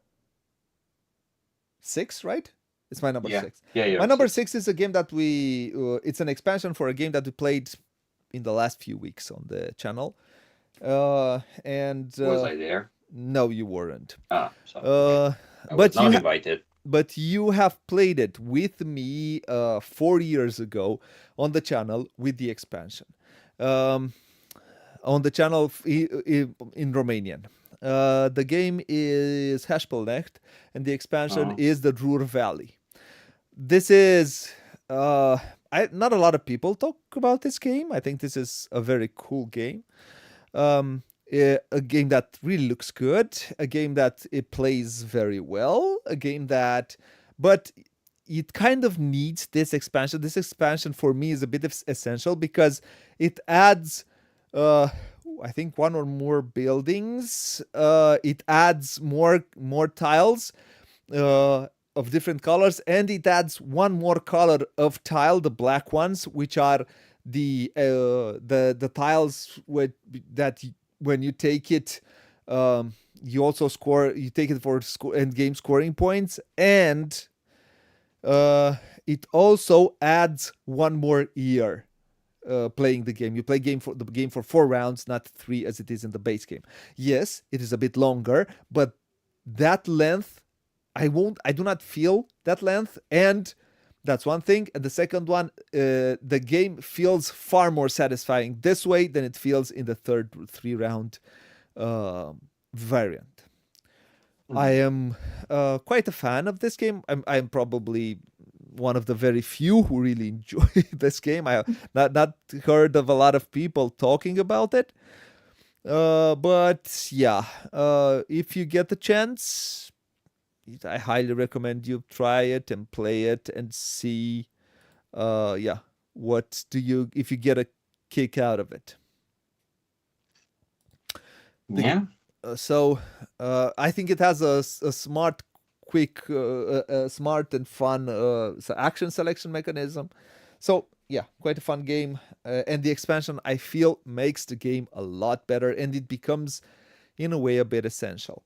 6, right? It's my number yeah 6. yeah My yeah number 6 is a game that we. It's an expansion for a game that we played in the last few weeks on the channel. And Was I there? no, you weren't. So okay. I was But not invited. but you have played it with me 4 years ago on the channel with the expansion. Um, on the channel in Romanian. The game is Hashpelnecht, and the expansion Oh. is the Drur Valley. This is not a lot of people talk about this game. I think this is a very cool game. A game that really looks good, a game that it plays very well, a game that, but it kind of needs this expansion. This expansion for me is a bit of essential because it adds, I think, one or more buildings. It adds more tiles. Of different colors, and it adds one more color of tile, the black ones, which are the tiles that when you take it, you also score. You take it for end game scoring points, and it also adds one more year. Playing the game, you play the game for 4 rounds, not 3 as it is in the base game. Yes, it is a bit longer, but that length I do not feel that length, and that's one thing. And the second one, the game feels far more satisfying this way than it feels in the third 3 round variant. I am quite a fan of this game. I'm probably one of the very few who really enjoy this game. I have not heard of a lot of people talking about it. But yeah, if you get the chance, I highly recommend you try it and play it and see, yeah, what do you if you get a kick out of it. The, Yeah. so I think it has a smart, quick, smart and fun action selection mechanism. So yeah, quite a fun game, and the expansion I feel makes the game a lot better, and it becomes, in a way, a bit essential.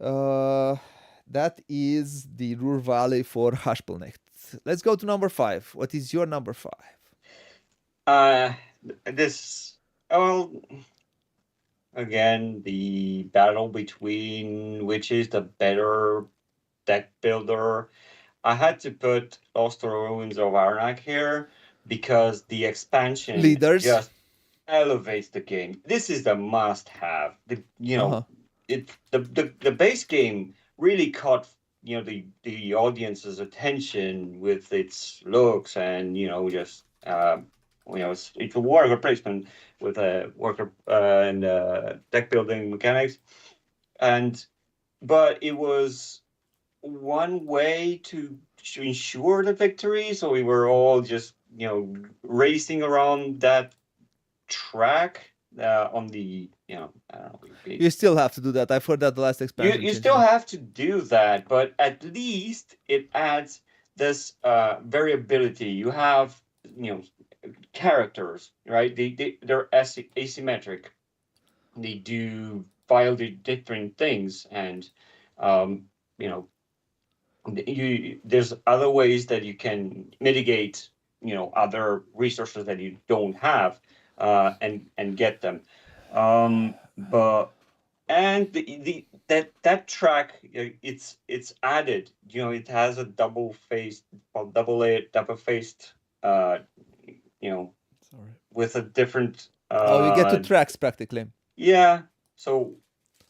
Uh, that is the Ruhr Valley for Haspelnecht. Let's go to number 5. What is your number 5? This well again the battle between which is the better deck builder. I had to put Lost Ruins of Arnak here because the expansion Leaders. just elevates the game. This is the must-have. The base game really caught the audience's attention with its looks and just it's a worker placement with a worker and deck building mechanics, but it was one way to ensure the victory. So we were all just racing around that track on the I don't know. You still have to do that. I've heard that the last expansion. You still have to do that, but at least it adds this variability. You have characters, right? They're asymmetric. They do wildly different things, and there's other ways that you can mitigate other resources that you don't have and get them, but and that track it's added, it has a double faced with a different you get 2 tracks practically. Yeah, so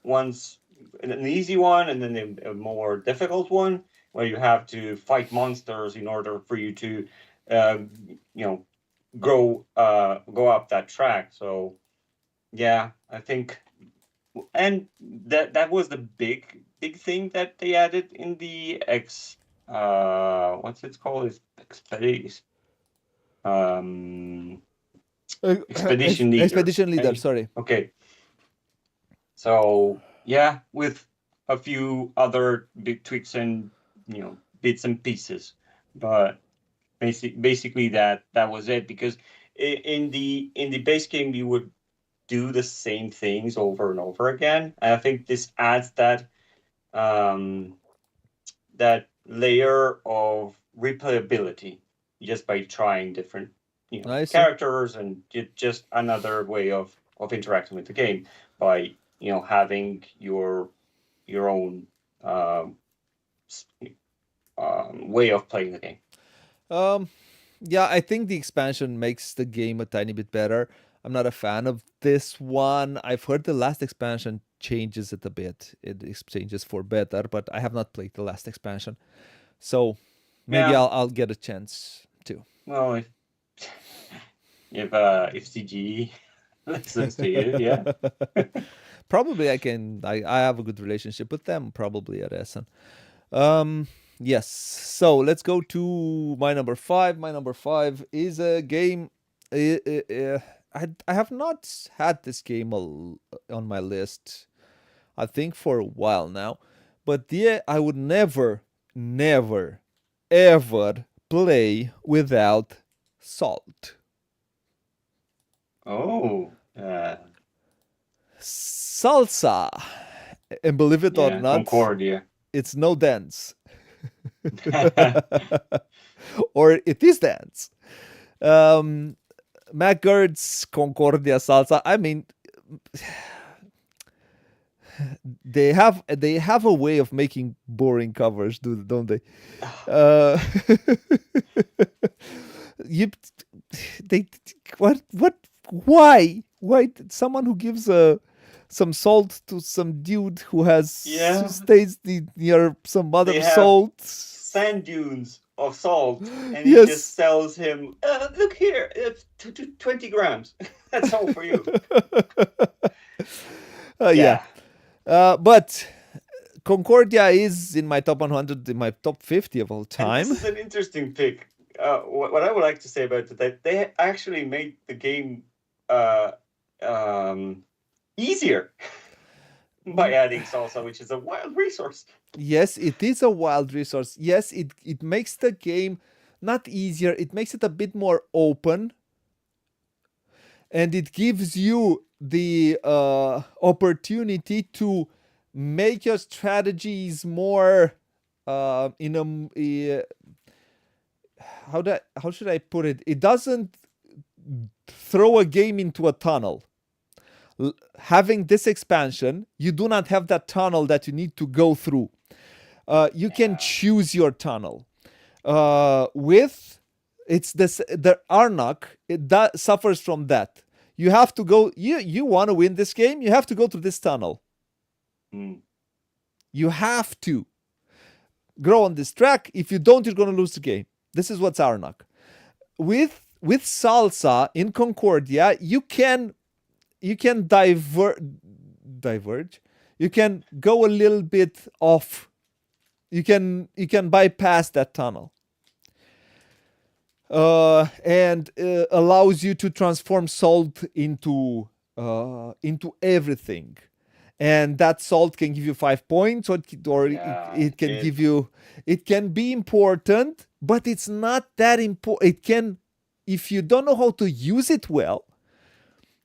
one's an easy one and then a more difficult one where you have to fight monsters in order for you to go up that track. So yeah, I think, and that was the big thing that they added in the what's it called? It's Expedition Leader. Expedition Leader, sorry. Okay. So yeah, with a few other big tweaks and bits and pieces, but basically that was it. Because in the base game you would do the same things over and over again, and I think this adds that that layer of replayability just by trying different characters, and just another way of interacting with the game by having your own way of playing the game. Yeah, I think the expansion makes the game a tiny bit better. I'm not a fan of this one. I've heard the last expansion changes it a bit. It changes for better, but I have not played the last expansion, so maybe I'll get a chance to. Well, if CGE listens to you, yeah. Probably I can. I have a good relationship with them. Probably at Essen. Yes. So let's go to my number 5. My number 5 is a game. I have not had this game on my list, I think, for a while now. But I would never, ever play without salt. Oh. Salsa. And believe it or not, Concordia. It's no dance. Or it is dance. McGird's Concordia salsa. I mean, they have a way of making boring covers, don't they? Uh, you they what why someone who gives some salt to some dude who Yeah, stays near some they other have salt. sand dunes of salt, and he just Yes. sells him. Look here, it's 20 grams. That's all for you. Yeah. Yeah, But Concordia is in my top 100, in my top 50 of all and this time. is an interesting pick. What I would like to say about it, that they actually made the game uh, um, easier by adding salsa, which is a wild resource. Yes, it is a wild resource. Yes, it makes the game not easier, it makes it a bit more open, and it gives you the opportunity to make your strategies more in a how should I put it? It doesn't throw a game into a tunnel. Having this expansion, you do not have that tunnel that you need to go through. You can Yeah. choose your tunnel. With it's this the Arnak, that suffers from that. You have to go. You want to win this game. You have to go through this tunnel. Mm. You have to grow on this track. If you don't, you're going to lose the game. This is what's Arnak. With Salsa in Concordia, you can diverge. You can go a little bit off. You can bypass that tunnel, and allows you to transform salt into everything. And that salt can give you 5 points, or Yeah, it can it. give you. It can be important, but it's not that important. It can, if you don't know how to use it well,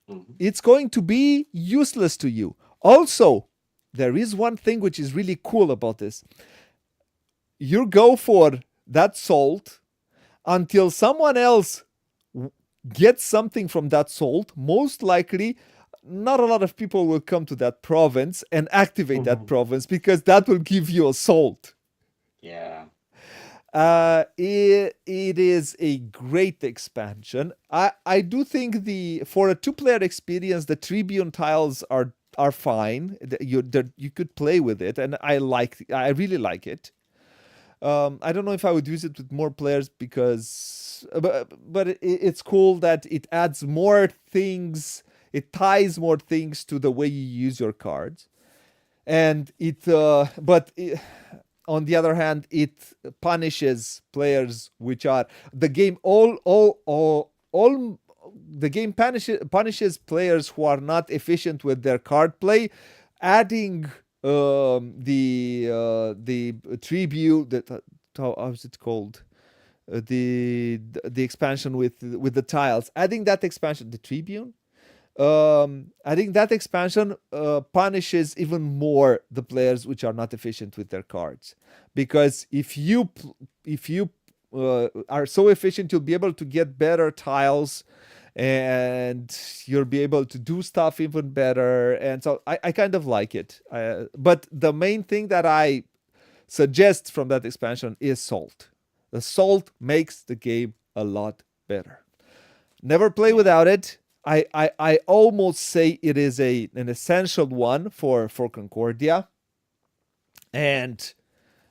Mhm. it's going to be useless to you. Also, there is one thing which is really cool about this. You go for that salt until someone else gets something from that salt. Most likely, not a lot of people will come to that province and activate that province, because that will give you a salt. Yeah. It is a great expansion. I do think for a two-player experience, the Tribune tiles are fine. You could play with it, and I really like it. I don't know if I would use it with more players, because but it's cool that it adds more things. It ties more things to the way you use your cards, and on the other hand, it punishes players which are the game all the game punishes players who are not efficient with their card play, adding the tribute that how's it called, the expansion with the tiles, adding that expansion, the tribune. I think that expansion punishes even more the players which are not efficient with their cards, because if you are so efficient, you'll be able to get better tiles, and you'll be able to do stuff even better. And so I kind of like it. But the main thing that I suggest from that expansion is salt. The salt makes the game a lot better. Never play Yeah. without it. I almost say it is an essential one for Concordia. And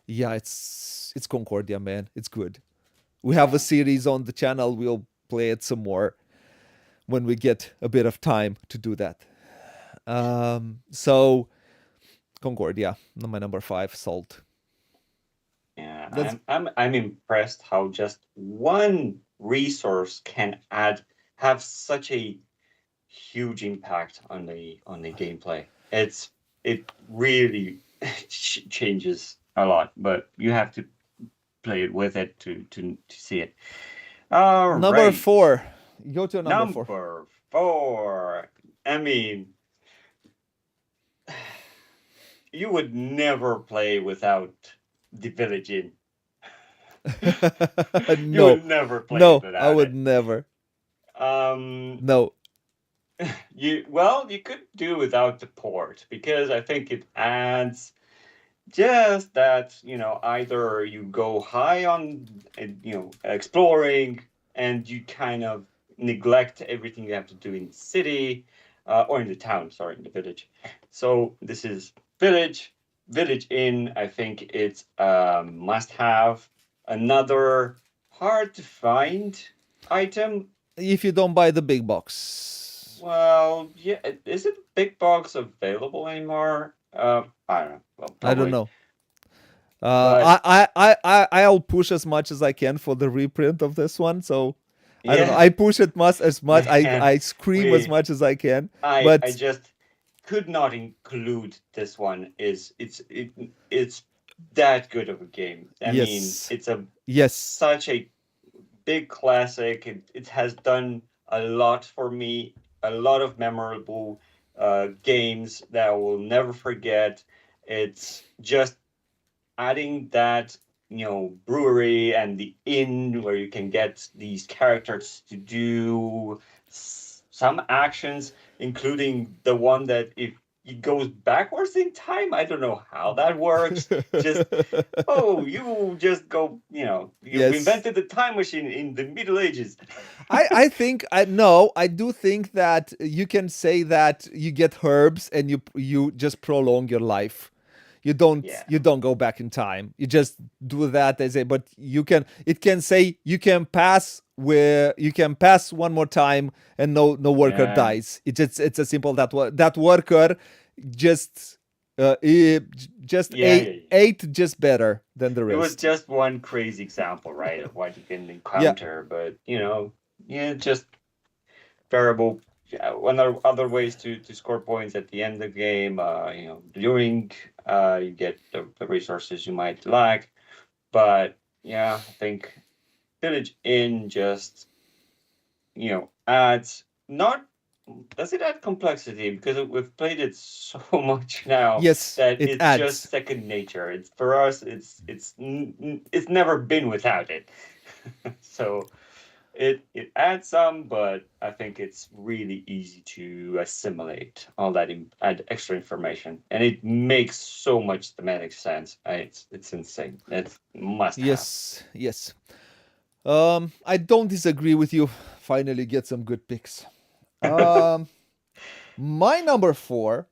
yeah, it's Concordia, man. It's good. We have a Yeah. series on the channel. We'll play it some more when we get a bit of time to do that. So Concordia, my number 5, salt. Yeah. That's I'm impressed how just one resource can have such a huge impact on the gameplay. It really changes a lot, but you have to play it with it to see it. All number right. 4. Go to number 4. Number 4. I mean, you would never play without the Village Inn. You No, would never play it no, I without would it. never. Um, No. you could do without the port because I think it adds just that, either you go high on, exploring, and you kind of neglect everything you have to do in the city, or in the town, sorry, in the village. So this is Village Inn. I think it's a must have. Another hard to find item. If you don't buy the big box. Well, yeah, is it big box available anymore? I don't know. Well, I don't probably. know. But I'll push as much as I can for the reprint of this one. So I don't know. yeah, I push it much as much. man, I scream as we much as I can. I But just could not include this one. It's that good of a game. I mean, yes, it's a yes, such a big classic. It has done a lot for me, a lot of memorable games that I will never forget. It's just adding that, brewery and the inn where you can get these characters to do some actions, including the one that if it goes backwards in time, I don't know how that works. Just, oh, you just go, you yes. invented the time machine in the Middle Ages. I think I no, I do think that you can say that you get herbs and you just prolong your life. Yeah. You don't go back in time. You just do that as a but you can it can say you can pass where you can pass one more time and no worker Yeah. dies. It's as simple that worker just just Yeah, yeah, yeah. ate just better than the It was rest. just one crazy example, right, of what you can Yeah. encounter, but yeah, just variable. Yeah, one of other ways to score points at the end of the game. During you get the resources you might lack, but yeah, I think Village Inn just adds not. Does it add complexity? Because we've played it so much now Yes, that it it's just adds. second nature. It's for us. It's never been without it. So it adds some, but I think it's really easy to assimilate all that add extra information, and it makes so much thematic sense. It's insane. It's must have. Yes, yes. I don't disagree with you. Finally, get some good picks. Um, my number four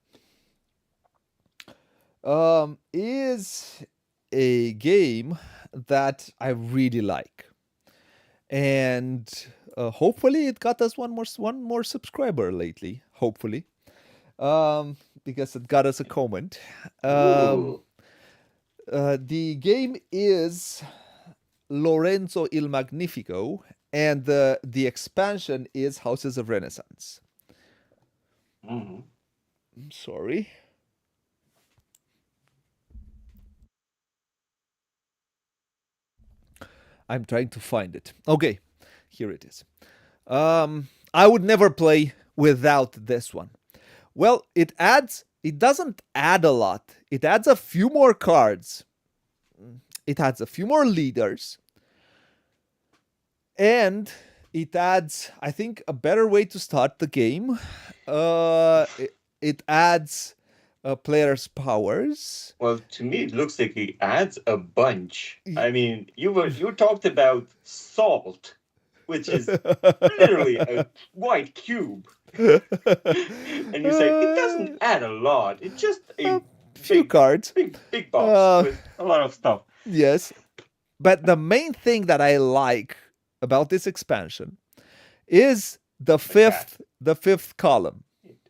is a game that I really like, and hopefully it got us one more subscriber lately. Hopefully, because it got us a comment. Um, Ooh. the game is Lorenzo il Magnifico, and the expansion is Houses of Renaissance. Mhm. I'm sorry. I'm trying to find it. Okay, here it is. I would never play without this one. Well, it doesn't add a lot. It adds a few more cards. It adds a few more leaders. And it adds, I think, a better way to start the game. It adds players' powers. Well, to me, it looks like it adds a bunch. I mean, you talked about salt, which is literally a white cube, and you said it doesn't add a lot. It's just A a few big, cards. big box Uh, with a lot of stuff. yes. But the main thing that I like about this expansion is The cat. the fifth column.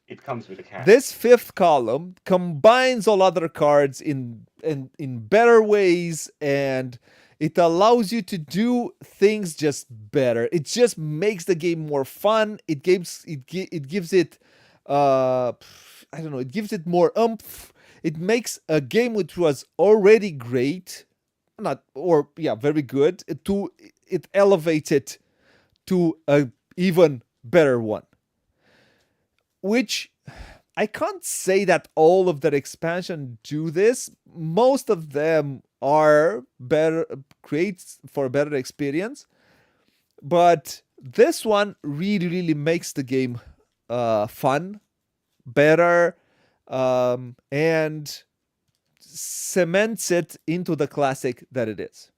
It comes with a cat. This fifth column combines all other cards in better ways, and it allows you to do things just better. It just makes the game more fun. It gives it I don't know, it gives it more oomph. It makes a game which was already great, not or yeah, very good, to it elevates it to a even better one, which I can't say that all of their expansion do this. Most of them are better, creates for a better experience, but this one really makes the game fun, better, and cements it into the classic that it is.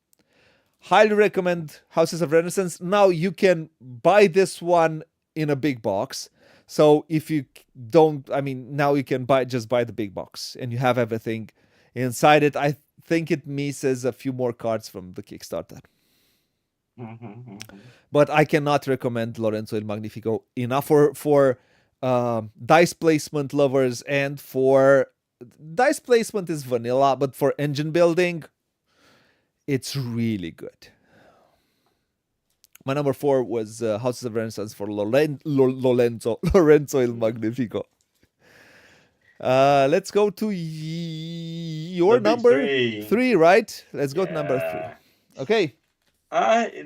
Highly recommend Houses of Renaissance. Now you can buy this one in a big box. So if you don't, I mean, now you can just buy the big box and you have everything inside it. I think it misses a few more cards from the Kickstarter. But I cannot recommend Lorenzo il Magnifico enough for dice placement lovers, and for dice placement is vanilla, but for engine building, it's really good. My number 4 was Houses of Renaissance for Lorenzo il Magnifico. Let's go to your number 3, right? Let's go to number 3. Okay.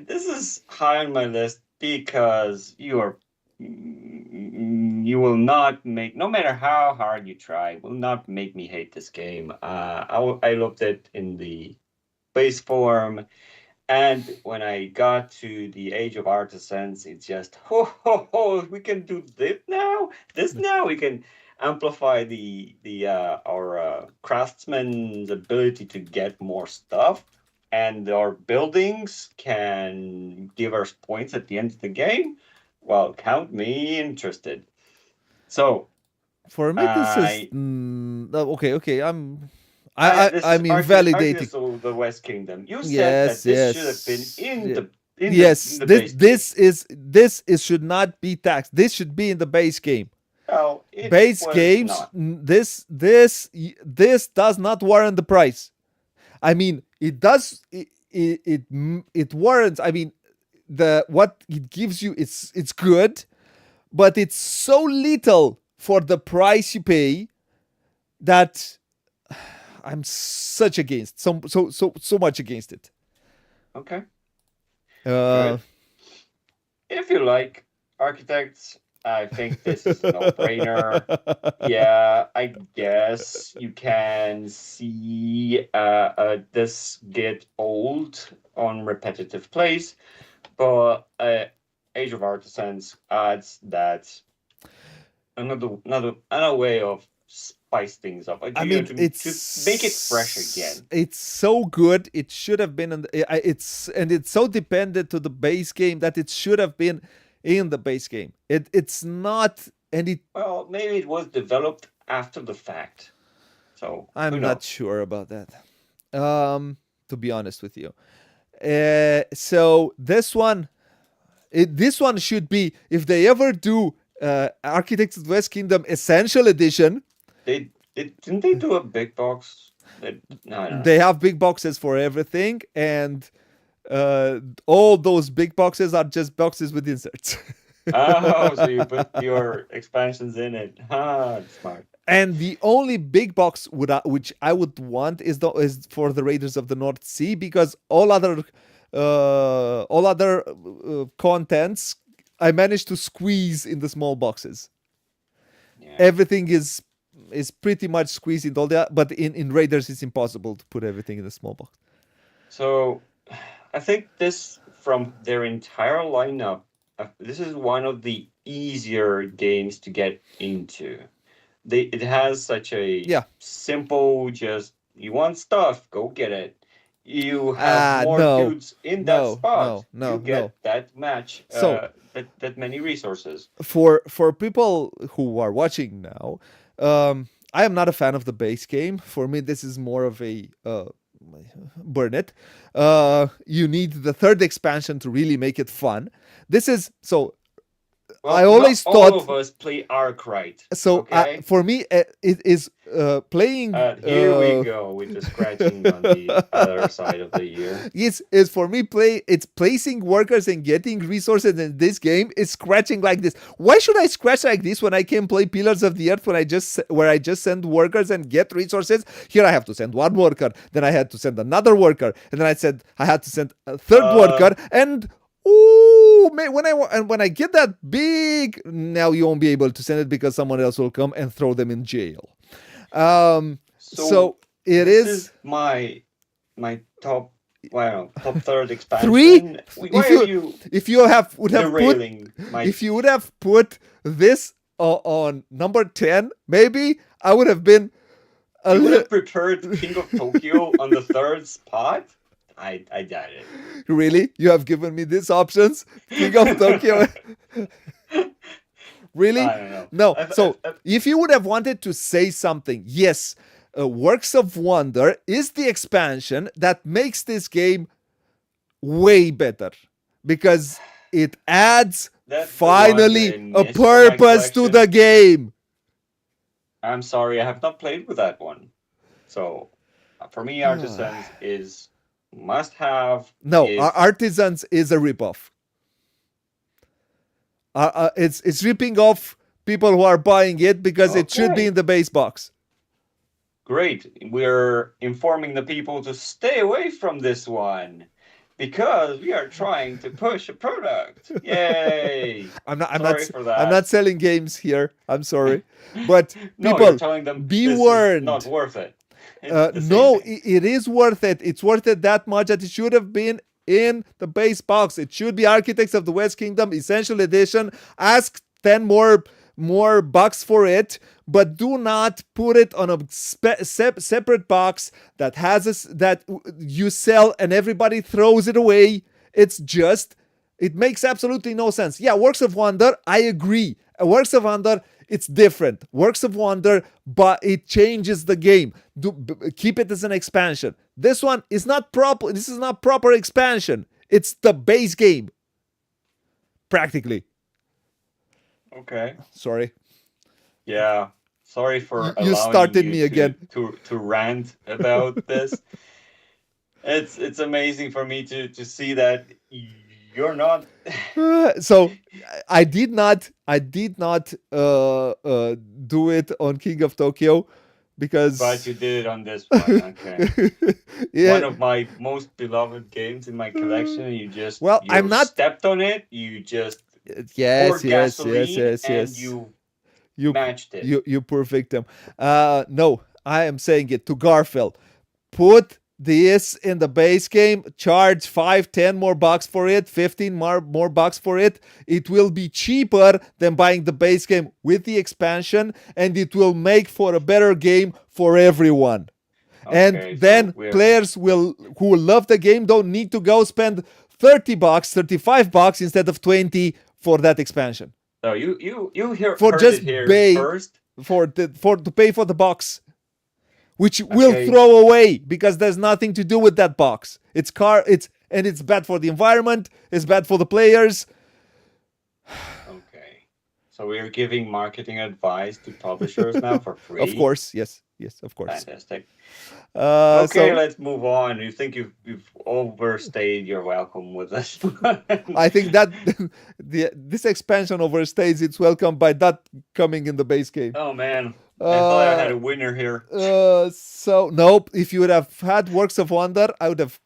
This is high on my list because you will not make, no matter how hard you try, will not make me hate this game. I loved it in the base form, and when I got to the Age of Artisans, it's just we can do this now. We can amplify our craftsman's ability to get more stuff, and our buildings can give us points at the end of the game. Well, count me interested. So for me, this is okay. I'm invalidating. So the West Kingdom. You said that this should have been in the this should not be taxed. This should be in the base game. Well, base games. This does not warrant the price. I mean, it does. It warrants. I mean, what it gives you, it's good, but it's so little for the price you pay that I'm such against, so much against it. Okay. If you like architects, I think this is a no-brainer. Yeah, I guess you can see this get old on repetitive plays, but Age of Artisans adds that another way of spice things up. I mean, to make it fresh again. It's so good. It should have been it's so dependent to the base game that it should have been in the base game. It's not, and it. Well, maybe it was developed after the fact. So I'm not sure about that. To be honest with you, so this one should be, if they ever do Architects of the West Kingdom Essential Edition. Didn't they do a big box? No. They have big boxes for everything, and all those big boxes are just boxes with inserts. Oh, so you put your expansions in it. Smart. And the only big box which I would want is for the Raiders of the North Sea, because all other contents I managed to squeeze in the small boxes. Yeah. Everything is pretty much squeezed in all that, but in Raiders it's impossible to put everything in a small box. So I think this, from their entire lineup, this is one of the easier games to get into. It has such a simple, just you want stuff, go get it. You have more dudes in that spot. You get that match. That many resources. For people who are watching now, I am not a fan of the base game. For me, this is more of a burn it. You need the third expansion to really make it fun. This is so. Well, I always thought all of us play Arkwright. So okay? For me, it is playing. Here we go with the scratching on the other side of the ear. It's for me it's placing workers and getting resources in this game is scratching like this. Why should I scratch like this when I can play Pillars of the Earth where I just send workers and get resources? Here I have to send one worker, then I had to send another worker, and then I had to send a third worker, and when I get that big, now you won't be able to send it because someone else will come and throw them in jail. So it is my top third expansion. 3. If you would have put this on number 10, maybe I would have been a You would little. have prepared King of Tokyo on the third spot? I doubt Really? You have given me these options? King of Tokyo? it. Really? I don't know. No. So, if you would have wanted to say something, yes, Works of Wonder is the expansion that makes this game way better because it adds That's the one finally that I a missed from my purpose to collection. the game. I'm sorry, I have not played with that one. So, for me, Artisans is must have. No, Is Artisans is a ripoff. It's ripping off people who are buying it because it should be Okay. in the base box. great. We're informing the people to stay away from this one because we are trying to push a product. Yay! I'm not. Sorry for that. I'm not selling games here. I'm sorry, but No, people, you're telling them be this warned. is not worth it. It's the same No, thing. it is worth it. It's worth it that much that it should have been in the base box. It should be Architects of the West Kingdom Essential Edition. Ask 10 more bucks for it, but do not put it on a separate box that that you sell and everybody throws it away. It's just, it makes absolutely no sense. Yeah, Works of Wonder, I agree. Works of Wonder, it's different. Works of Wonder, but it changes the game. Keep it as an expansion. This one is not proper. This is not proper expansion. It's the base game, practically. Okay. Sorry. Yeah. Sorry for You allowing started you me to, again. to rant about this. It's amazing for me to see that you're not. So I did not do it on King of Tokyo because But you did it on this one. Okay. yeah. One of my most beloved games in my collection. And you just I'm not. stepped on it. You just Yes, poured gasoline and you you matched it. you poor victim. No, I am saying it to Garfield. Put this in the base game, charge 5-10 more bucks for it, 15 more bucks for it. It will be cheaper than buying the base game with the expansion, and it will make for a better game for everyone. And Okay, so then we're- players who love the game don't need to go spend 30 bucks, 35 bucks instead of 20 for that expansion. So you hear For heard just it here pay first. for to pay for the box, which we'll Okay. throw away because there's nothing to do with that box. It's bad for the environment. It's bad for the players. Okay. So we're giving marketing advice to publishers now for free. Of course, yes, of course. Fantastic. So Okay, let's move on. You think you've overstayed your welcome with this one? I think that this expansion overstays its welcome by not coming in the base game. Oh man, I thought I had a winner here. So nope. If you would have had Works of Wonder, I would have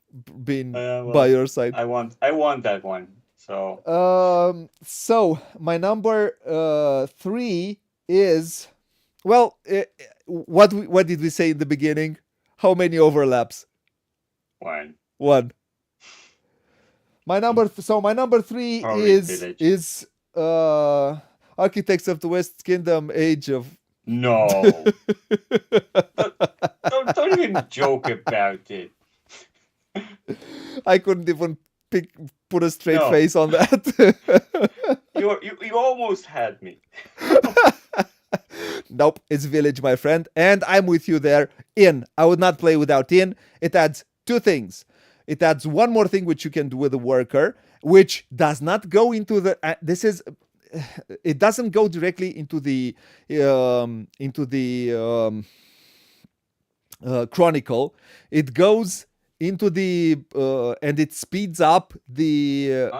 been Well, by your side. I want that one. So So my number 3 is, well, what did we say in the beginning? How many overlaps? one. One. My number 3 Probably Village. is Architects of the West Kingdom Age of. No. don't even joke about it. I couldn't even put a straight No. face on that. You almost had me. Nope, it's Village, my friend, and I'm with you there. I would not play without It adds 2 things. It adds one more thing which you can do with the worker, which does not go into the. It doesn't go directly into the Chronicle. It goes into the and it speeds up the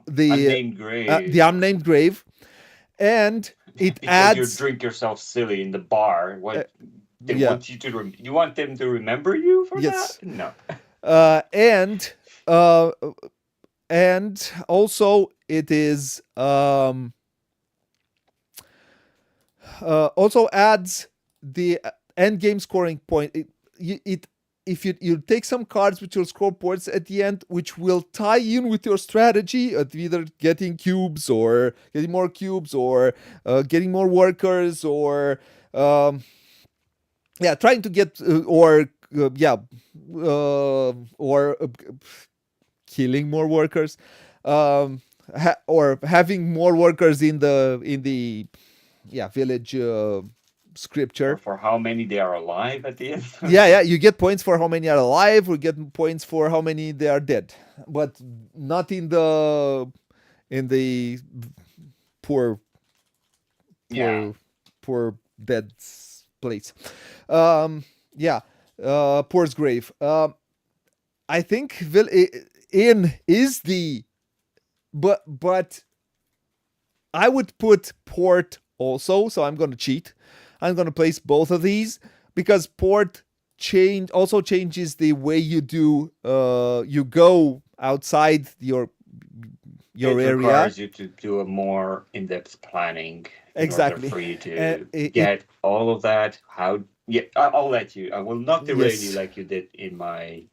unnamed grave. the unnamed grave, and it because adds. you drink yourself silly in the bar. What they yeah. want you to you want them to remember you for Yes. that? No. And also it is also adds the end game scoring point. It if you take some cards which will score points at the end, which will tie in with your strategy of either getting cubes or getting more cubes or getting more workers or yeah, trying to get or killing more workers, or having more workers in the village Or scripture. for how many they are alive at the end. Yeah, you get points for how many are alive, or get points for how many they are dead, but not in the poor Yeah. poor dead place. Yeah, poor's grave. I think in is the but I would put port also, so I'm going to cheat. I'm going to place both of these because port changes the way you do you go outside your It area. requires you to do a more in-depth planning in order Exactly. for you to It- get all of that. How? Yeah, I'll let you. I will not derail you Yes. like you did in my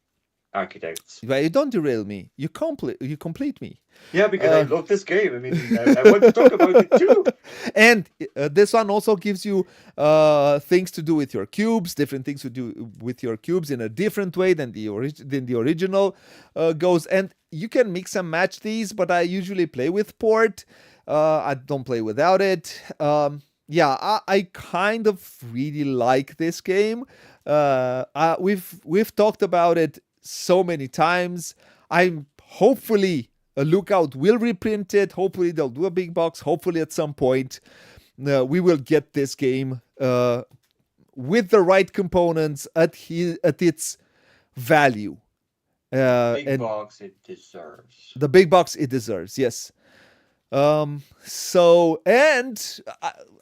architects. But you don't derail me. You complete me. Yeah, because I love this game. I mean, I want to talk about it too. And this one also gives you things to do with your cubes, different things to do with your cubes in a different way than the original goes. And you can mix and match these, but I usually play with port. I don't play without it. I kind of really like this game. We've talked about it so many times. I'm hopefully Lookout will reprint it. Hopefully they'll do a big box. Hopefully at some point we will get this game with the right components at its value. Big box it deserves. The big box it deserves. Yes. So, and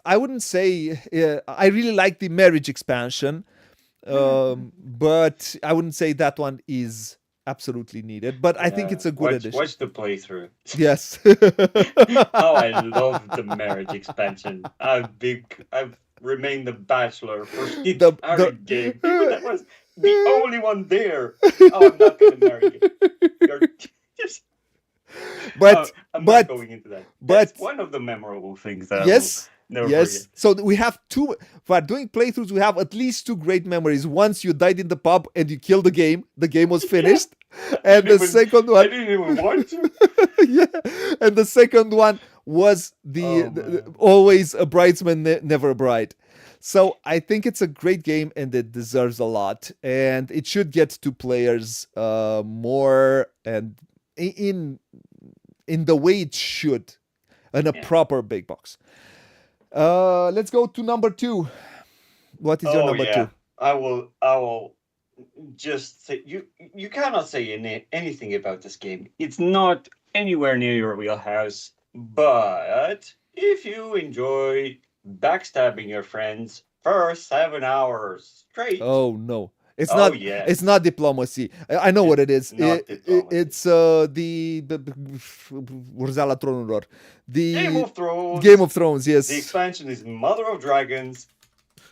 I wouldn't say I really like the marriage expansion, but I wouldn't say that one is absolutely needed. But I think it's a good addition. Watch the playthrough. Yes. Oh, I love the marriage expansion. I've remained a bachelor for the entire game. That was the only one there. Oh, I'm not gonna marry you. You're just. But I'm not going into that. But that's one of the memorable things that yes. I will never forget. So we have two. For doing playthroughs, we have at least two great memories. Once you died in the pub and you killed the game was finished. And the second one, I didn't even want to. Yeah, and the second one was always a bridesman, never a bride. So I think it's a great game and it deserves a lot, and it should get to players more and in the way it should, in a proper big box. Let's go to number 2. What is your number 2? I will just say you cannot say anything about this game. It's not anywhere near your wheelhouse, but if you enjoy backstabbing your friends for 7 hours straight. Oh no. It's not diplomacy. I know what it is. It's the Urzala Tronilor. The Game of Thrones. Game of Thrones, yes. The expansion is Mother of Dragons.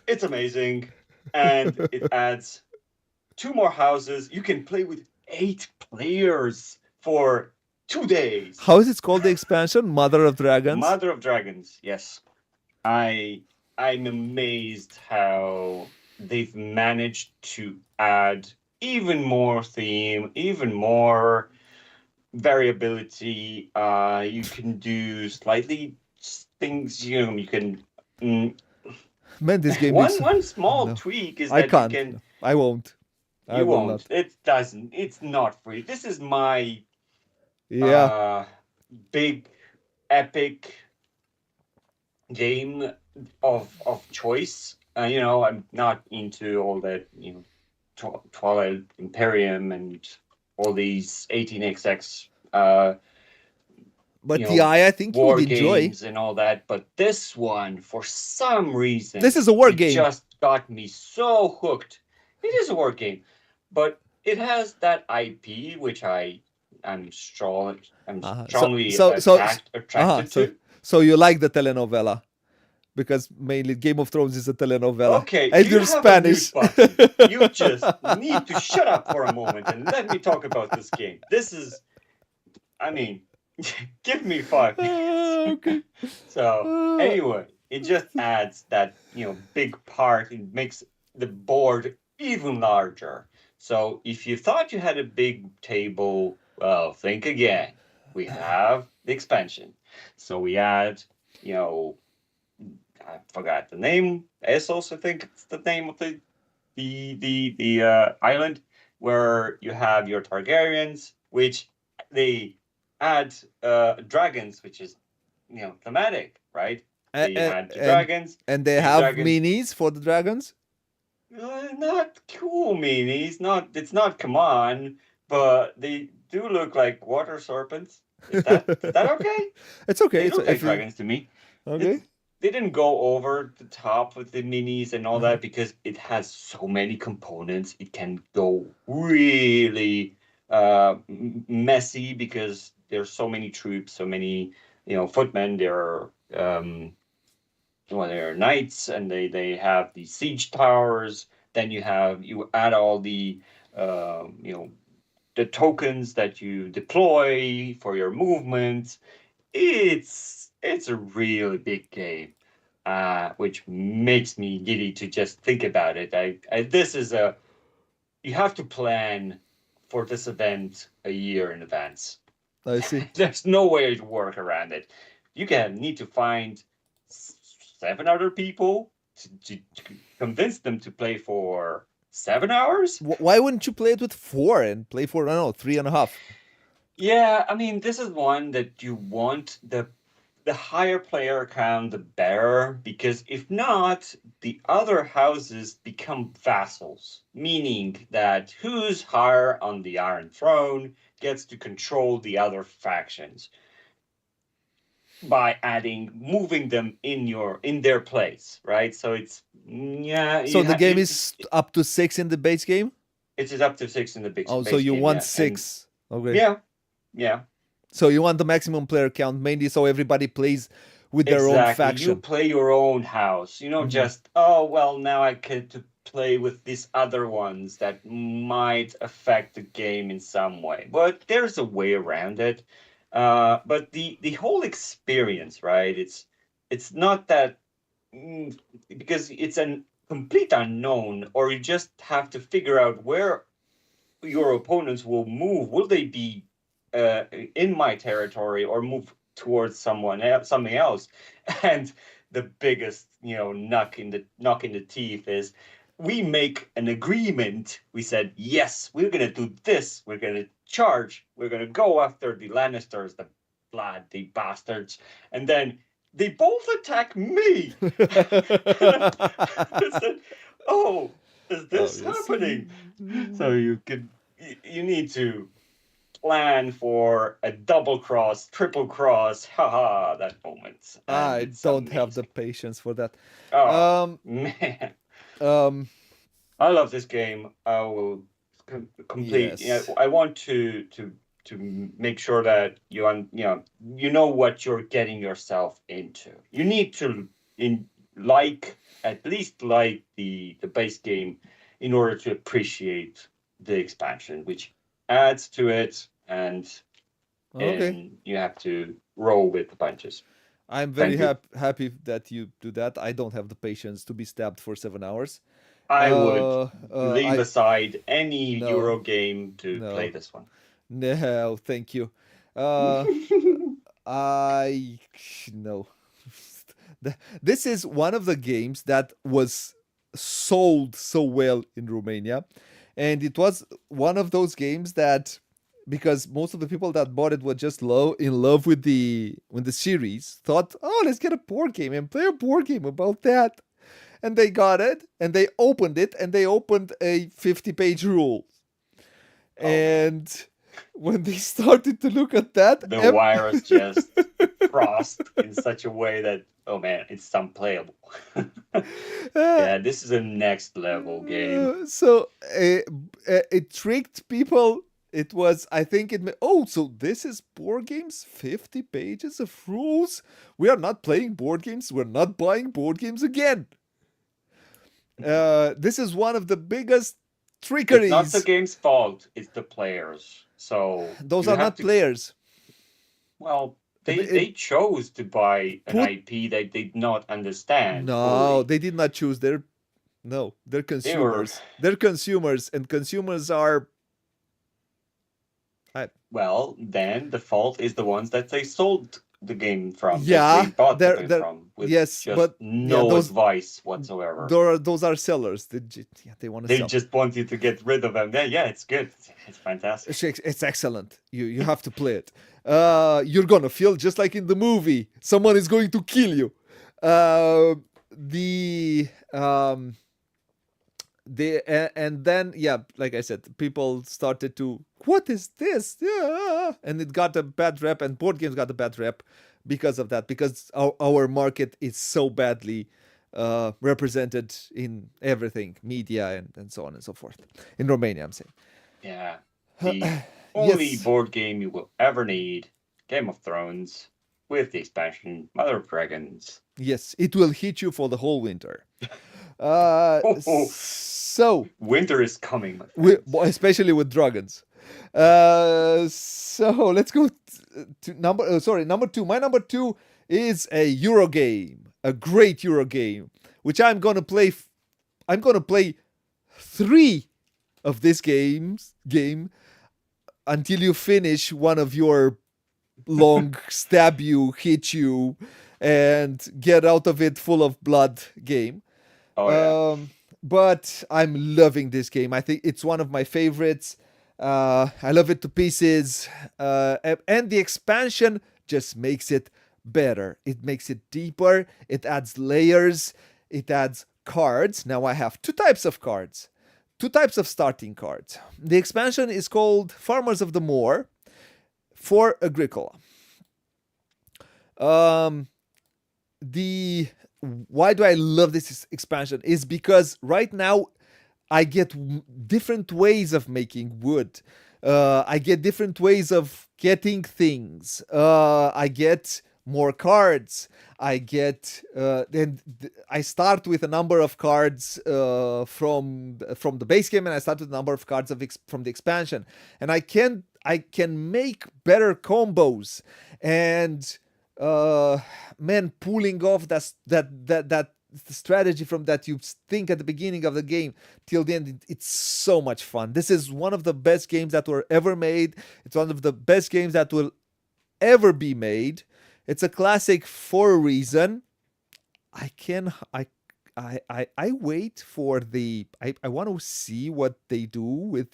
It's amazing. And it adds 2 more houses. You can play with 8 players for 2 days. How is it called, the expansion? Mother of Dragons? Mother of Dragons, yes. I'm amazed how they've managed to add even more theme, even more variability. You can do slightly things, you can... Man, this game one small tweak is that you can... I won't. You won't. It doesn't. It's not free. This is my big, epic game of choice. I'm not into all that, Twilight Imperium and all these 18xx. But I think you would enjoy games and all that. But this one, for some reason, this is a war game. Just got me so hooked. It is a war game, but it has that IP which I'm strongly attracted to. So you like the telenovela? because mainly Game of Thrones is a telenovela, Okay, and you you're have a mute Spanish. button. You just need to shut up for a moment and let me talk about this game. This is, I mean, give me 5 minutes. Okay. So Uh, anyway, it just adds that big part. It makes the board even larger. So if you thought you had a big table, well, think again. We have the expansion. So we add, you know, I forgot the name. Essos, I think it's the name of the island where you have your Targaryens, which they add dragons, which is thematic, right? They and add the and dragons. and they These have dragons, minis for the dragons. not cool minis. Not it's not come on, but they do look like water serpents. Is that okay? It's okay. They It's look like if you dragons to me. It's okay. they didn't go over the top with the minis and all Uh-huh. that because it has so many components. It can go really messy because there's so many troops, so many footmen. They're knights, and they have the siege towers. Then you add all um, you know the tokens that you deploy for your movement. It's a really big game, which makes me giddy to just think about it. This is a you have to plan for this event a year in advance. I see. There's no way to work around it. You can need to find 7 other people to convince them to play for 7 hours. Why wouldn't you play it with four and play for, I don't know, 3.5? Yeah, I mean, this is one that you want the higher player count, the better, because if not, the other houses become vassals, meaning that who's higher on the Iron Throne gets to control the other factions by moving them in their place, right? So it's yeah, So the game is up to 6 in the base game? it is up to 6 in the big Oh, so base you game, want yeah, and 6. Okay. yeah, yeah. So you want the maximum player count mainly so everybody plays with their own Exactly. You faction. play your own house. Mhm. Just, oh, well, now I get to play with these other ones that might affect the game in some way. But there's a way around it. But the whole experience, right? It's not that because it's a complete unknown, or you just have to figure out where your opponents will move. Will they be in my territory or move towards something else? And the biggest, knock in the teeth is we make an agreement. We said, yes, we're gonna do this. We're gonna charge. We're gonna go after the Lannisters, the bloody bastards, and then they both attack me. And I said, oh, is this happening? So you need to plan for a double cross, triple cross, haha, that moment. And I it's don't have the amazing. patience for that. Oh Um, man. um, I love this game. I will complete. yes. I want to make sure that you know what you're getting yourself into. You need to at least like the base game in order to appreciate the expansion, which adds to it, and Okay. you have to roll with the punches. I'm very Thank you. happy that you do that. I don't have the patience to be stabbed for 7 hours. I would leave I aside any no, Euro game to play no, this one. no. Thank you. Uh, I no. This is one of the games that was sold so well in Romania, and it was one of those games that because most of the people that bought it were just in love with the series, thought, oh, let's get a board game and play a board game about that, and they got it and they opened it and they opened a 50-page rule, Oh man. and when they started to look at that, The virus just crossed in such a way that, oh man, it's unplayable. Yeah, this is a next level game. so it tricked people It was, I think oh, so this is board games, 50 pages of rules. We are not playing board games. We're not buying board games again. This is one of the biggest It's not the trickeries. game's fault, it's the players. So Those you are have not to, players. well, It- they chose to buy an put IP they did not understand No, fully. they did not choose. They're They were, consumers. They're consumers, and consumers are. I, well, then the fault is the ones that they sold the game from, that they yeah, bought the they're game they're from, with yes, just but yeah, no advice whatsoever. those are sellers. They want to They sell. just want you to get rid of them. Yeah, it's good. It's fantastic. It's excellent. You have to play it. You're gonna feel just like in the movie. Someone is going to kill you. The and then yeah, like I said, people started to, what is this? Yeah, and it got a bad rep, and board games got a bad rep because of that. Because our market is so badly represented in everything, media and so on and so forth. In Romania, I'm saying. Yeah. The only Yes. board game you will ever need, Game of Thrones, with the expansion, Mother of Dragons. Yes, it will hit you for the whole winter. Oh, So, winter is coming, my friends. especially with dragons. So let's go to number two. My number two is a Euro game, a great Euro game, which I'm gonna play. I'm gonna play 3 of this game until you finish one of your long stab you, hit you, and get out of it full of blood game. Oh, yeah. But I'm loving this game. I think it's one of my favorites. I love it to pieces. And the expansion just makes it better. It makes it deeper. It adds layers. It adds cards. Now I have 2 types of cards, 2 types of starting cards. The expansion is called Farmers of the Moor for Agricola. The Why do I love this expansion is because right now I get different ways of making wood. I get different ways of getting things. I get more cards. I get I start with a number of cards from the base game, and I start with a number of cards from the expansion, and I can make better combos, and man, pulling off that strategy from that you think at the beginning of the game till the end, it's so much fun. This is one of the best games that were ever made. It's one of the best games that will ever be made. It's a classic for a reason. I wait for I want to see what they do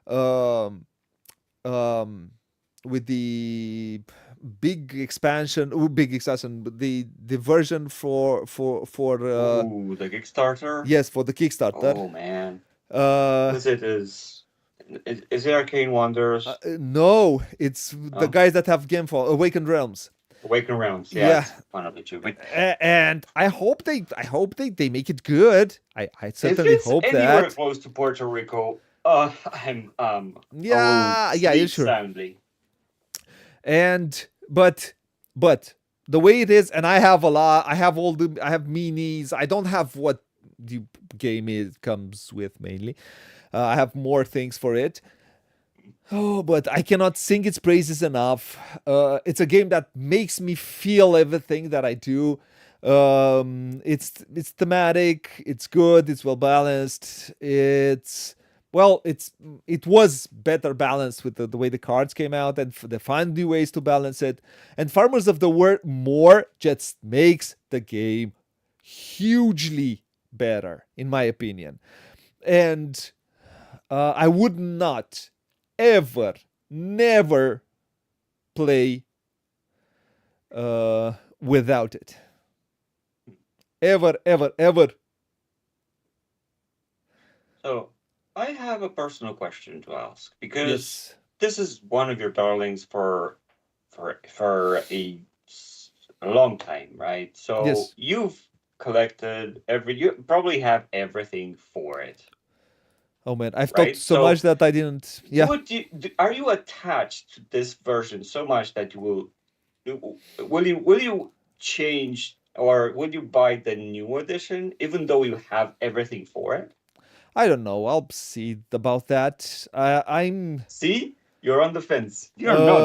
um um with the big expansion, the version for Ooh, the Kickstarter? yes, for the Kickstarter. Oh, man. Uh, Is it is it Arcane Wonders? no, it's the Oh, guys that have Gamefall, Awakened Realms. Awaken Realms. Yeah, Yeah, it's one of the two. But and I hope they make it good. I if certainly it's hope anywhere that. close to Puerto Rico, I will Yeah, sleep sure. soundly. And but the way it is, and I have a lot. I have minis. I don't have what the game is comes with mainly. I have more things for it. Oh, but I cannot sing its praises enough. It's a game that makes me feel everything that I do. It's thematic. It's good. It's well balanced. It was better balanced with the way the cards came out, and they find new ways to balance it. And Farmers of the More just makes the game hugely better, in my opinion. And I would not ever, never play without it. Ever, ever, ever. So I have a personal question to ask, because Yes. this is one of your darlings for a long time, right? So Yes. you've collected you probably have everything for it. Oh man, I've talked right? so much So that I didn't. Yeah, are you attached to this version so much that will you change, or will you buy the new edition even though you have everything for it? I don't know. I'll see about that. I'm See, you're on the fence. You don't know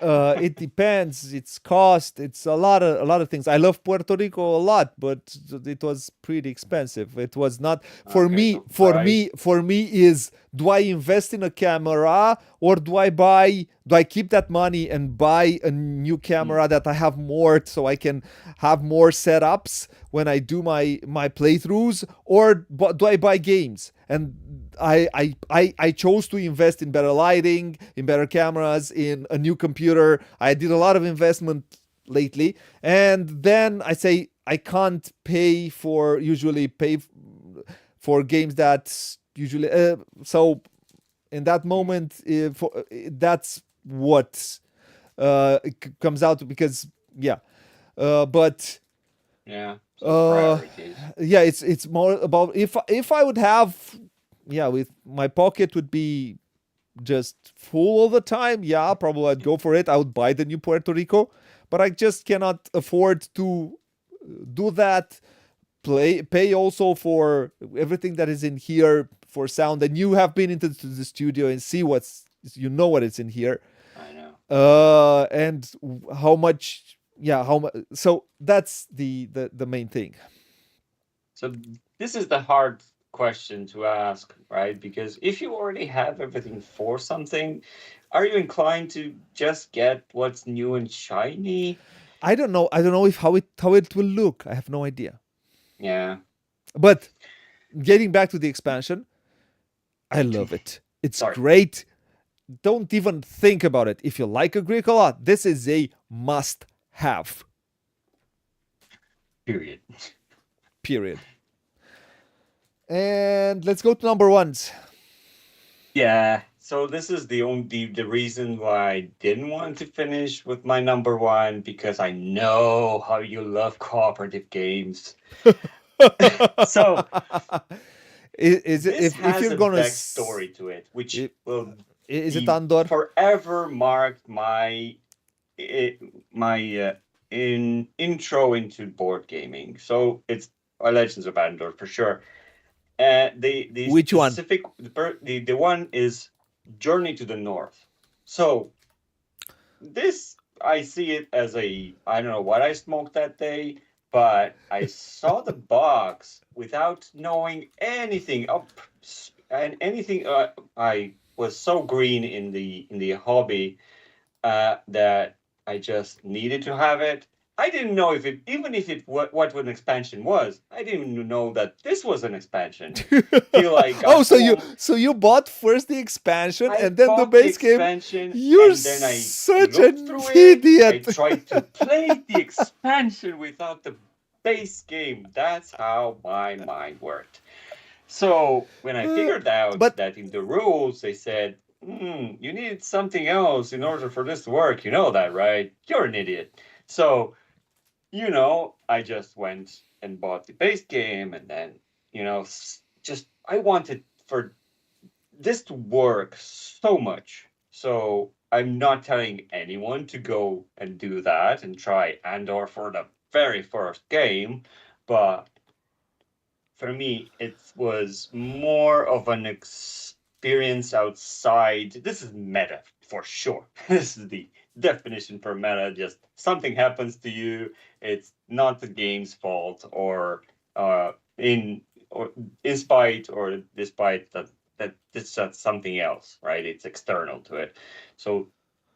Uh, that. it depends. It's cost. It's a lot of things. I love Puerto Rico a lot, but it was pretty expensive. It was not for Okay, me. so For price. me, for me is, do I invest in a camera, or do I buy? Do I keep that money and buy a new Mm, camera that I have more, so I can have more setups when I do my playthroughs, or do I buy games? And I chose to invest in better lighting, in better cameras, in a new computer. I did a lot of investment lately, and then I say I can't usually pay for games that usually. So in that mm, moment, that's what comes out, because yeah, but yeah. So uh priorities. yeah, it's more about, if I would have, yeah, with my pocket would be just full all the time, yeah, probably I'd go for it. I would buy the new Puerto Rico, but I just cannot afford to do that. Pay also for everything that is in here for sound, and you have been into the studio and see what is in here, I know. and how much, yeah, how much. So that's the main thing. So this is the hard question to ask, right? Because if you already have everything for something, are you inclined to just get what's new and shiny? I don't know if how it will look. I have no idea. Yeah. But getting back to the expansion, I love it. It's Sorry. great. Don't even think about it. If you like Agricola, this is a must have. Period. Period. And let's go to number ones. Yeah. So this is the reason why I didn't want to finish with my number one, because I know how you love cooperative games. So Is it, this if has you're a gonna backstory to it, which will is it be Andor? forever marked i- my in intro into board gaming. So it's Legends of Andor for sure. The Which one? specific the one is Journey to the North. So this, I see it as a, I don't know what I smoked that day, but I saw the box without knowing anything up and anything. I was so green in the hobby that I just needed to have it. I didn't know if it, even if it what an expansion was. I didn't even know that this was an expansion. Till I got Oh, so you home, so you bought first the expansion I and then the bought the base game. expansion You're and then I such looked an through it. I idiot. tried to play the expansion without the base game. That's how my mind worked. So when I Uh, figured out but that in the rules they said, you need something else in order for this to work, you know that, right? You're an idiot. So, I just went and bought the base game, and then, just I wanted for this to work so much. So I'm not telling anyone to go and do that and try Andor for the very first game, but for me, it was more of an experience outside. This is meta for sure. This is the definition for meta. Just something happens to you. It's not the game's fault, uh, in or in spite or despite that it's just something else, right? It's external to it. So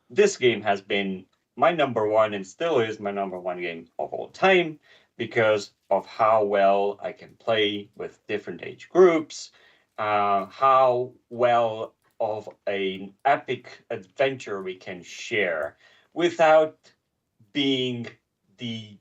this game has been my number one and still is my number one game of all time because of how well I can play with different age groups, how well of an epic adventure we can share without being the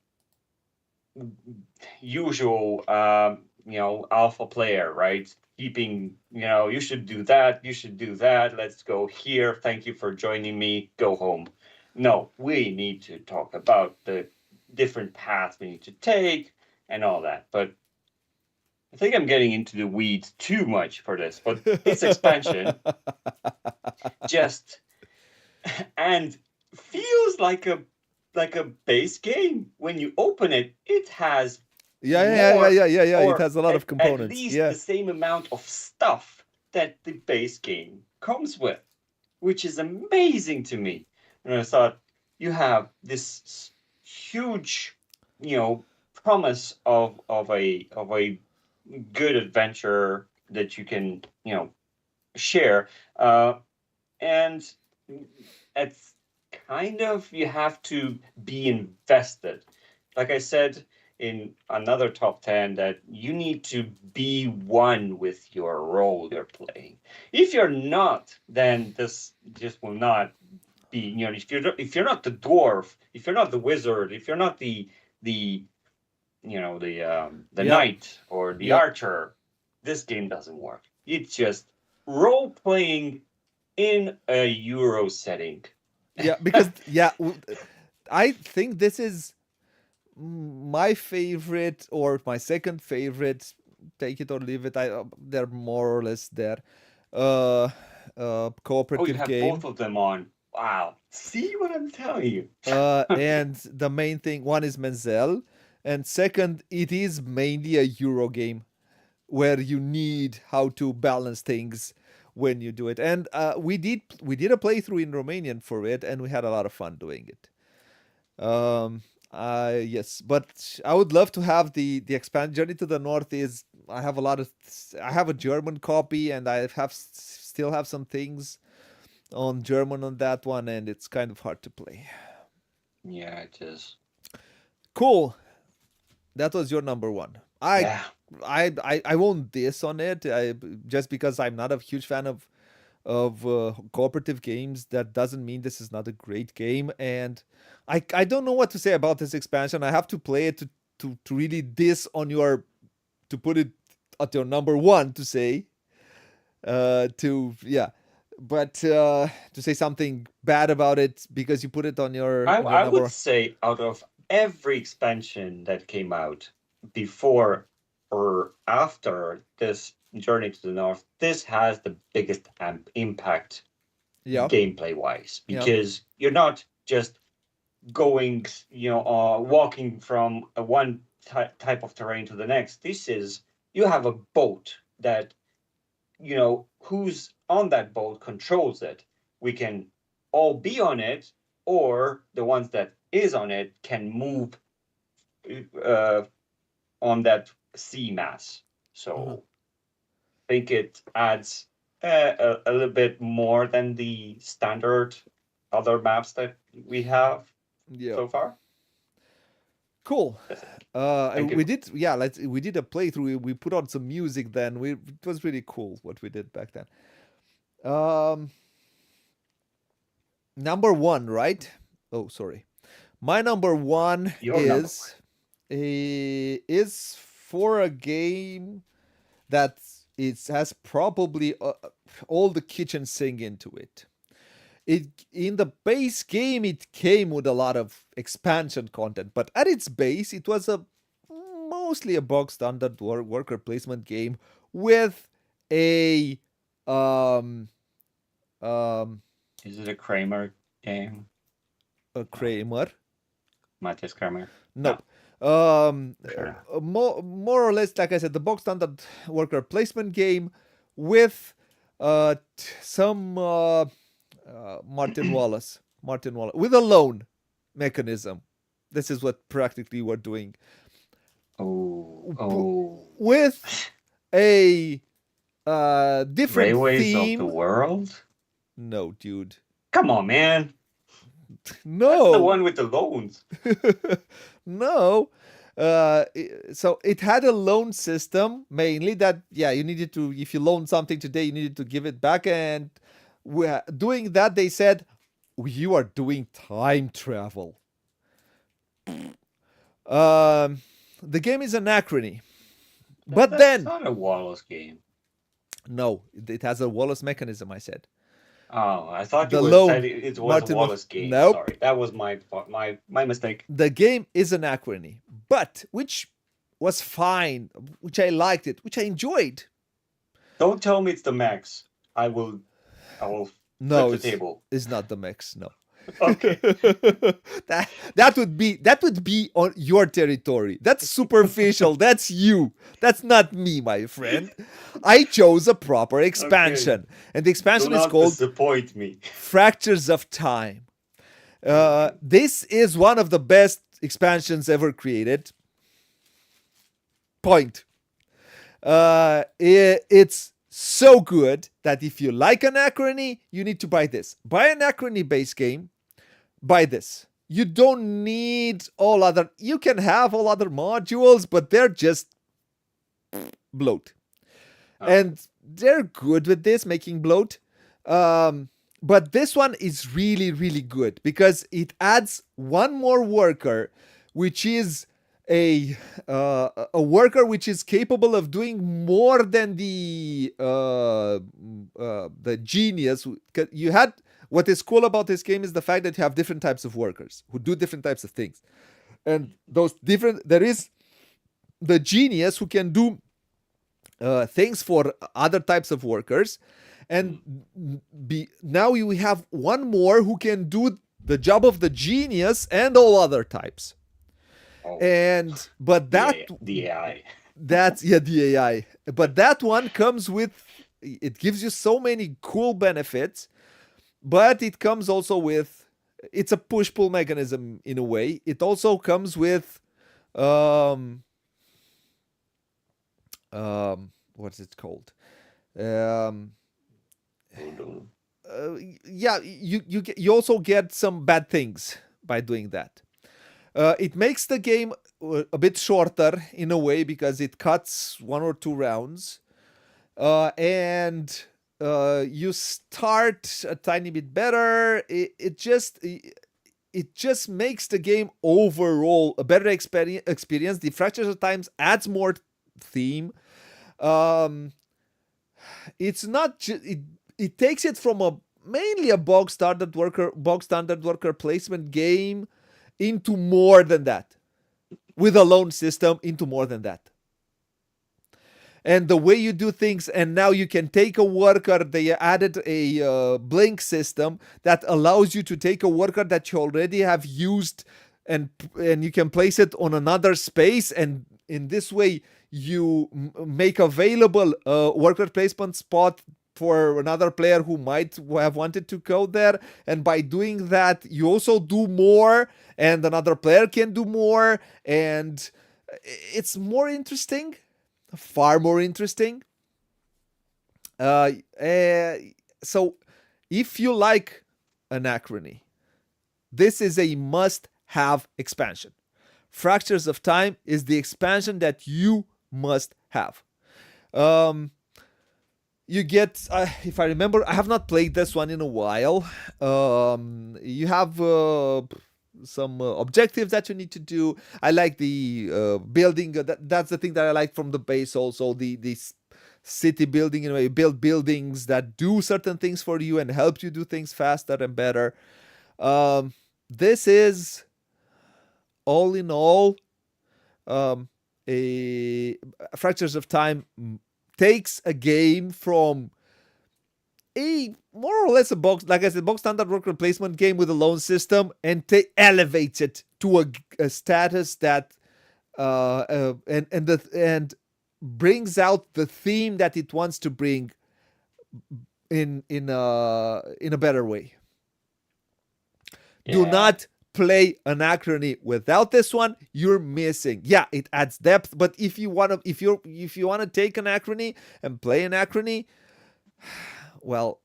usual, alpha player, right? Keeping, you should do that, you should do that, let's go here, thank you for joining me, go home. No, we need to talk about the different paths we need to take and all that. But I think I'm getting into the weeds too much for this, but its expansion just and feels like a base game. When you open it, it has more Yeah. It or has a lot of at components. least Yeah. the same amount of stuff that the base game comes with, which is amazing to me. And I thought you have this huge, you know, promise of a good adventure that you can, you know, share. And it's kind of you have to be invested. Like I said in another top 10, that you need to be one with your role you're playing. If you're not, then this just will not be, you know, if you're not the dwarf, if you're not the wizard, if you're not the you know the Yeah. knight or the Yeah. archer, this game doesn't work. It's just role playing in a Euro setting. Yeah. Because I think this is my favorite or my second favorite. Take it or leave it. They're more or less there. Uh, Oh, you cooperative have both game. of them on. Wow. See what I'm telling you? And the main thing, one is Menzel, and second, it is mainly a Euro game where you need how to balance things when you do it. And we did a playthrough in Romanian for it, and we had a lot of fun doing it. Yes, but I would love to have the expand Journey to the North. Is I have a lot of I have a German copy, and I have still have some things on German on that one, and it's kind of hard to play. Yeah, it is. Cool. That was your number one. I Yeah. I won't diss on it. Just because I'm not a huge fan of cooperative games, that doesn't mean this is not a great game. And I don't know what to say about this expansion. I have to play it to really diss on your to put it at your number one to say to yeah. But to say something bad about it because you put it on your I would number. say out of every expansion that came out before or after this Journey to the North, this has the biggest impact Yeah, gameplay wise, yeah, because you're not just going, you know, walking from one type of terrain to the next. This is, you have a boat that, you know, who's on that boat controls it. We can all be on it, or the ones that is on it can move uh, on that sea mass. uh-huh. So I think it adds a little bit more than the standard other maps that we have Yeah. so far. Cool. That's it. Thank We you. did, yeah. We did a playthrough. We put on some music. Then it was really cool what we did back then. Um, Number one, right? Oh, sorry. My number one Your number one. is for a game that it has probably all the kitchen sink into it. It in the base game it came with a lot of expansion content, but at its base it was a mostly a bog standard worker placement game with a um um Is it a Kramer game? a No, Kramer. Matthias Kramer. No, Nope. sure. More or less, like I said, the bog standard worker placement game with some Martin Wallace with a loan mechanism. This is what practically we're doing Oh, P- oh. with a different Railways of the theme. World? No, dude. Come on, man. That's the No. one with the loans. No. So it had a loan system mainly that, yeah, you needed to, if you loan something today, you needed to give it back. And doing that, they said, you are doing time travel. Um, the game is anachrony. But That's then, not a Wallace game. no, it has a Wallace mechanism, I said. Oh, I thought you The were said loan, it was a Martin, Wallace game. nope. Sorry, that was my mistake. The game is anachrony, but which was fine, which I liked it, which I enjoyed. Don't tell me it's the max. I will flip No, the table. it's not the mix. No. Okay. that would be on your territory. That's superficial. That's you. That's not me, my friend. I chose a proper expansion, and the Do expansion is not called disappoint me. Fractures of Time. This is one of the best expansions ever created. Point. It's so good that if you like Anachrony, you need to buy this. Buy Anachrony base game. Buy this. You don't need all other. You can have all other modules, but they're just bloat, Oh. and they're good with this making bloat. But this one is really, really good because it adds one more worker, which is a worker which is capable of doing more than the genius. You had what is cool about this game is the fact that you have different types of workers who do different types of things, and those different. There is the genius who can do things for other types of workers, and now we have one more who can do the job of the genius and all other types. Oh, And but that the AI. that's yeah, the AI. But that one comes with, it gives you so many cool benefits, but it comes also with, it's a push pull mechanism in a way. It also comes with what's it called? Um yeah, you also get some bad things by doing that. It makes the game a bit shorter in a way because it cuts 1 or 2 rounds, and you start a tiny bit better. It just makes the game overall a better experience. The Fractures of Times adds more theme. It's not it takes it from a mainly a bog standard worker placement game into more than that, with a loan system into more than that. And the way you do things, and now you can take a worker. They added a blink system that allows you to take a worker that you already have used, and you can place it on another space, and in this way you make available a worker placement spot for another player who might have wanted to go there. And by doing that, you also do more, and another player can do more, and it's more interesting, far more interesting. So if you like Anachrony, this is a must-have expansion. Fractures of Time is the expansion that you must have. You get, if I remember, I have not played this one in a while. You have some objectives that you need to do. I like the building. That's the thing that I like from the base. Also, the city building. You know, you build buildings that do certain things for you and help you do things faster and better. This is all in all a Fractures of Time takes a game from a more or less a box, like I said, box standard worker placement game with a loan system, and elevates it to a status that and brings out the theme that it wants to bring in a better way. Do not play Anachrony without this one. You're missing. Yeah, it adds depth, but if you want to take Anachrony and play Anachrony, well,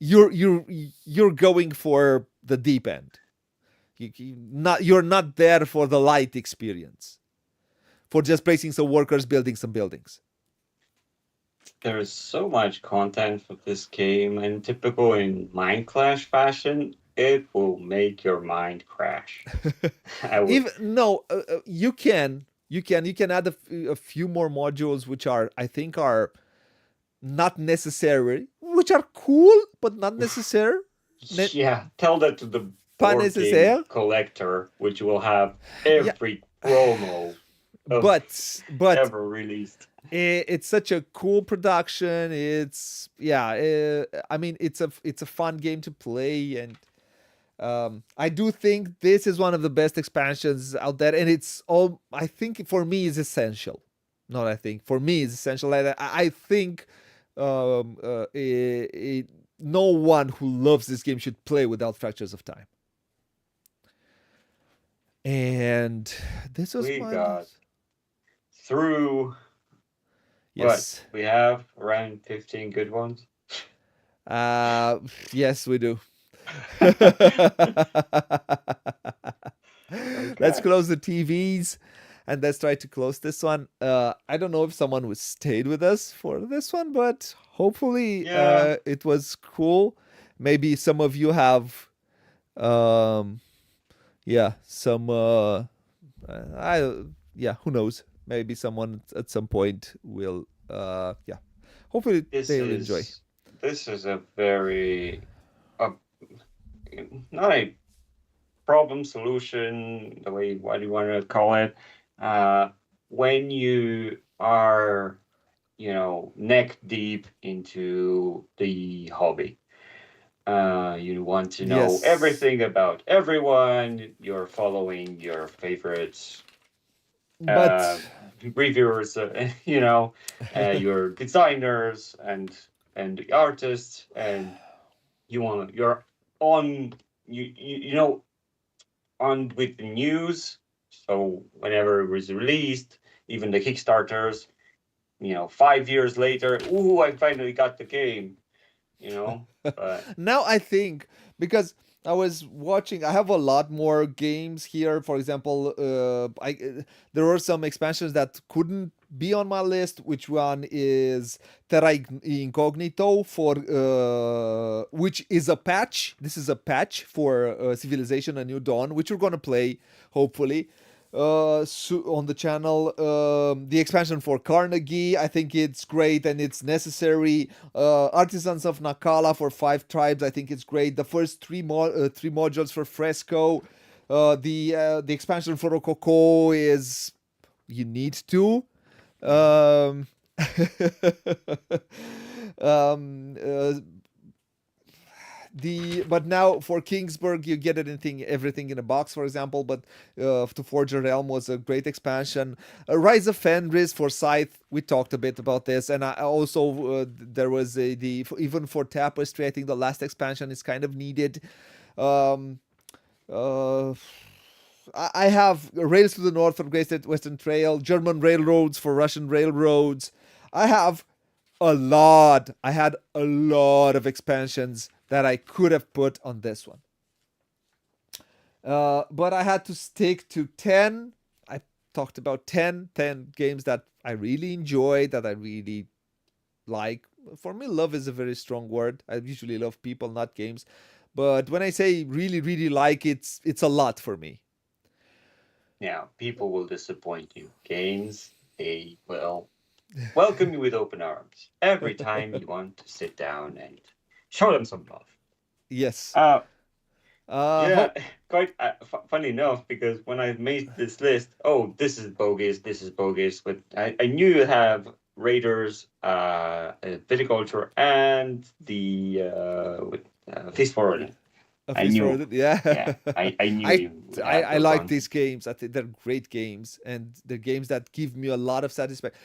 you're going for the deep end. You're not there for the light experience, for just placing some workers, building some buildings. There's so much content for this game, and typical in Mind Clash fashion, it will make your mind crash. You can add a few more modules, which I think are not necessary, which are cool but not necessary. Yeah, tell that to the Pas board nécessaire. game collector, which will have every promo of but ever released. it's such a cool production. It's I mean, it's a fun game to play, and I do think this is one of the best expansions out there, and it's all I think for me is essential. Not I think for me is essential. I think no one who loves this game should play without Fractures of Time. And this was We one. got through Yes. what we have around 15 good ones. Yes, we do. Let's Okay. close the TVs and let's try to close this one. I don't know if someone was stayed with us for this one, but hopefully Yeah. it was cool. Maybe some of you have um some I yeah, who knows? Maybe someone at some point will hopefully This they'll enjoy. is this is a very uh, not a problem solution, the way what do you want to call it. Uh, when you are, neck deep into the hobby. You want to know Yes. everything about everyone. You're following your favorites, uh, But reviewers, your designers and the artists, and you're on on with the news. So whenever it was released, even the Kickstarters, 5 years later, ooh, I finally got the game. But now I think because I was watching, I have a lot more games here. For example, there were some expansions that couldn't be on my list. Which one is Terra Incognito for which is a patch. This is a patch for Civilization: A New Dawn, which we're gonna play hopefully on the channel. The expansion for Carnegie, I think it's great and it's necessary. Artisans of Nakala for 5 tribes, I think it's great. The first three modules for Fresco. The expansion for Rococo is you need to. Um, um, uh, but now for Kingsburg you get everything in a box, for example. But to Forge a Realm was a great expansion. Rise of Fenris for Scythe, we talked a bit about this, and I also there was even for Tapestry, I think the last expansion is kind of needed. Um, uh, I have Rails to the North for Great Western Trail, German railroads for Russian railroads. I have I had a lot of expansions that I could have put on this one. But I had to stick to 10. I talked about 10 games that I really enjoy, that I really like. For me, love is a very strong word. I usually love people, not games. But when I say really, really like, it's a lot for me. yeah, people will disappoint you. Games, they will welcome you with open arms every time you want to sit down and show them some love. Yes. Uh, Uh, yeah, ho- quite funny enough, because when I made this list, oh, this is bogus, but I knew you have Raiders, Viticulture, and the Feast for Odin. A I Feast for knew, Odin. Yeah. yeah, I knew I, you would have I those like on. these games. I think they're great games, and they're games that give me a lot of satisfaction.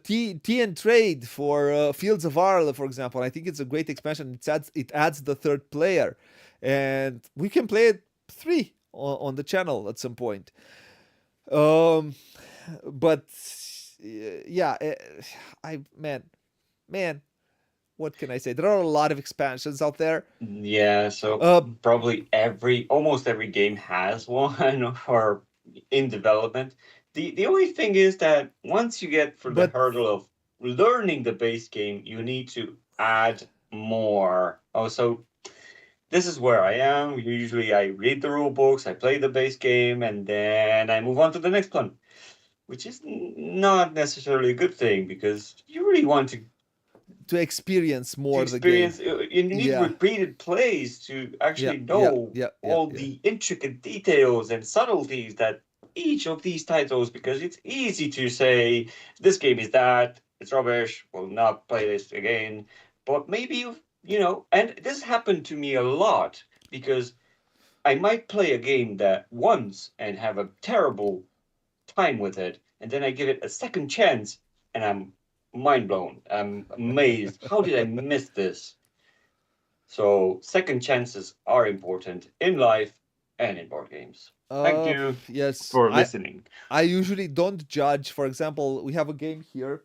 T and Trade for Fields of Arle, for example. I think it's a great expansion. It adds the third player, and we can play it three on the channel at some point. Um, but yeah, man, what can I say? There are a lot of expansions out there. Yeah, so Uh, probably almost every game has one or in development. The only thing is that once you get through the but hurdle of learning the base game, you need to add more. Oh, so this is where I am. Usually I read the rule books, I play the base game, and then I move on to the next one, which is not necessarily a good thing, because you really want to experience to more the game. experience. You need Yeah, repeated plays to yeah, actually yeah, know yeah, yeah, all yeah. the intricate details and subtleties that each of these titles because it's easy to say this game is that, it's rubbish, will not play this again. But maybe and this happened to me a lot because I might play a game that once and have a terrible time with it, and then I give it a second chance, and I'm mind blown. I'm amazed. How did I miss this? So second chances are important in life and in board games. Thank you Yes, for listening. I usually don't judge. For example, we have a game here.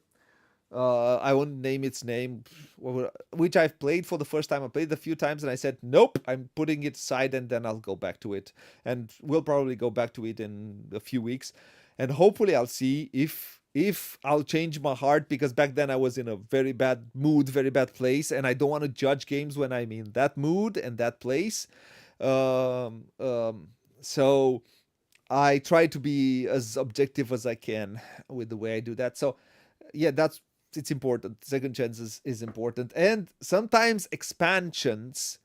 I won't name its name, which I've played for the first time. I played it a few times and I said, nope, I'm putting it aside and then I'll go back to it. And we'll probably go back to it in a few weeks. And hopefully I'll see if I'll change my heart, because back then I was in a very bad mood, very bad place, and I don't want to judge games when I'm in that mood and that place. So I try to be as objective as I can with the way I do that. So yeah, it's important. Second chances is important, and sometimes expansions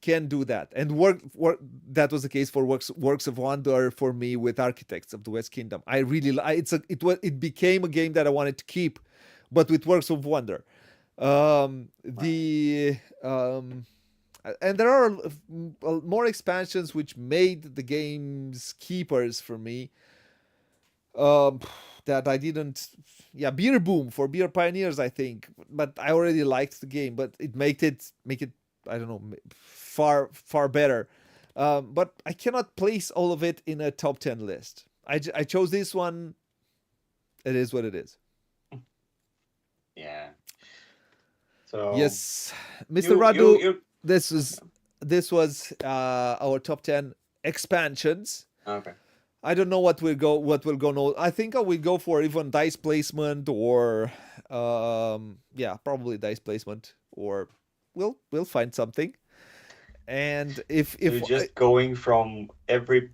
can do that and work. That was the case for works of wonder for me with Architects of the West Kingdom. I really it became a game that I wanted to keep, but with works of wonder. The and there are more expansions which made the games keepers for me. Um, that I didn't. Yeah, Beer Boom for Beer Pioneers, I think, but I already liked the game, but it make it I don't know, far better. But I cannot place all of it in a top 10 list. I chose this one. It is what it is. Yeah. So yes, Mr. Radu, this was our top 10 expansions. Okay. I don't know what we'll go. No, I think I will go for even dice placement or probably dice placement, or we'll find something. And if you're just going from every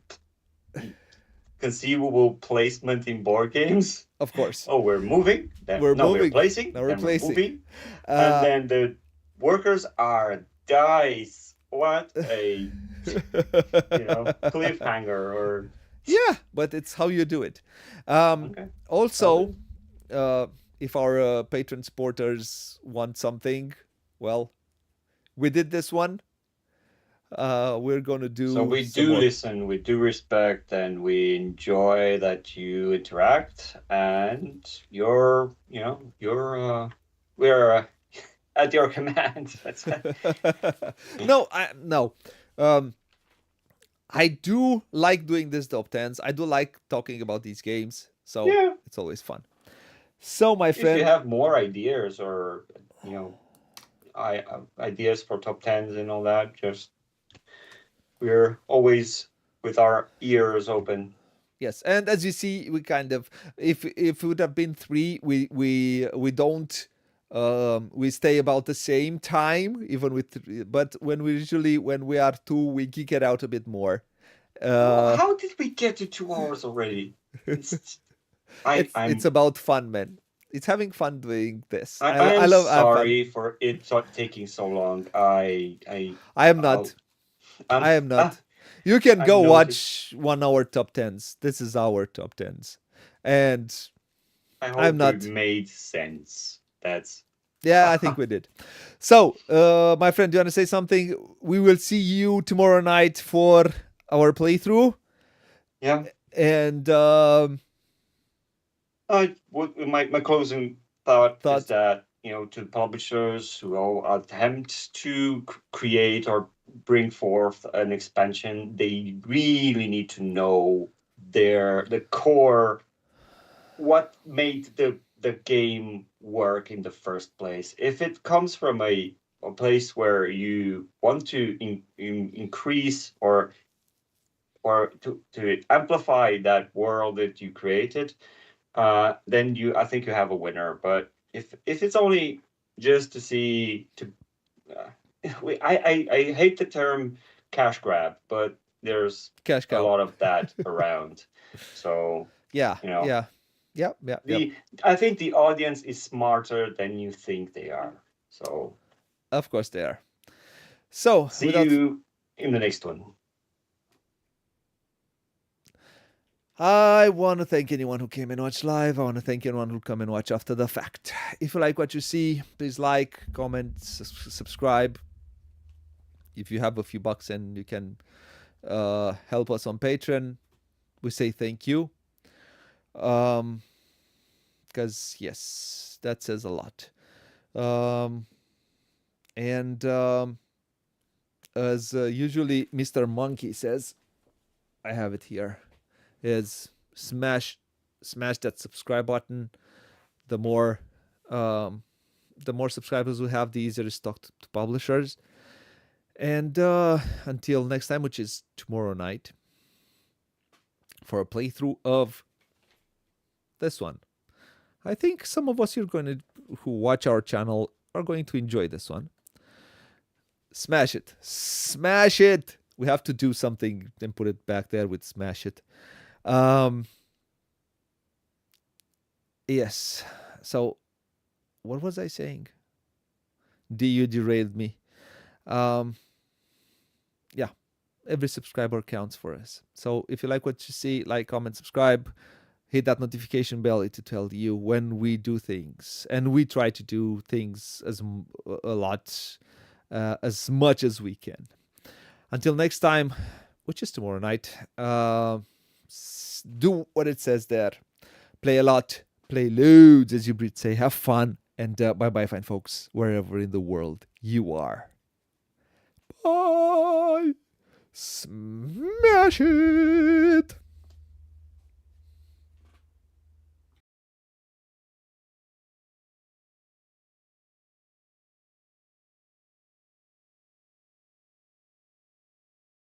conceivable placement in board games, of course. Oh, we're moving. We're placing. Now we're placing. We're moving. And then the workers are dice. What a cliffhanger or. Yeah, but it's how you do it. Okay. Also, if our patron supporters want something, well, we did this one. We're gonna do. So we do listen, we do respect, and we enjoy that you interact. And we're at your command. No. I do like doing this top 10s. I do like talking about these games. So it's always fun. So my friend, if you have more ideas or ideas for top 10s and all that, just we're always with our ears open. Yes, and as you see, we kind of if it would have been 3, we don't we stay about the same time even with 3, but when we are 2, we geek it out a bit more. How did we get to 2 hours already? It's about fun, man. It's having fun doing this. I'm sorry for it taking so long. I am not. I am not. You can go watch 1 hour top 10s. This is our top 10s. And I'm not. It made sense. Yeah, I think we did. So, my friend, do you want to say something? We will see you tomorrow night for our playthrough. Yeah. And my closing thought is that to publishers who attempt to create or bring forth an expansion, they really need to know the core, what made the game work in the first place. If it comes from a place where you want to increase or to amplify that world that you created, then I think you have a winner. But if it's only just to see I hate the term cash grab, but there's a lot of that around. So yeah. I think the audience is smarter than you think they are. So of course they are. So see you in the next one. I want to thank anyone who came and watched live. I want to thank anyone who come and watch after the fact. If you like what you see, please like, comment, subscribe. If you have a few bucks and you can help us on Patreon, we say thank you. Because yes, that says a lot. And as usually Mr. Monkey says, I have it here, is smash that subscribe button. The more subscribers we have, the easier it's talk to publishers. And until next time, which is tomorrow night, for a playthrough of this one. I think some of us who watch our channel are going to enjoy this one. Smash it. Smash it. We have to do something and put it back there with smash it. Yes. So, what was I saying? You derailed me. Yeah. Every subscriber counts for us. So, if you like what you see, like, comment, subscribe. Hit that notification bell to tell you when we do things. And we try to do things as much as we can. Until next time, which is tomorrow night, do what it says there. Play a lot, play loads, as you Brits say. Have fun, and bye-bye, fine folks, wherever in the world you are. Bye! Smash it!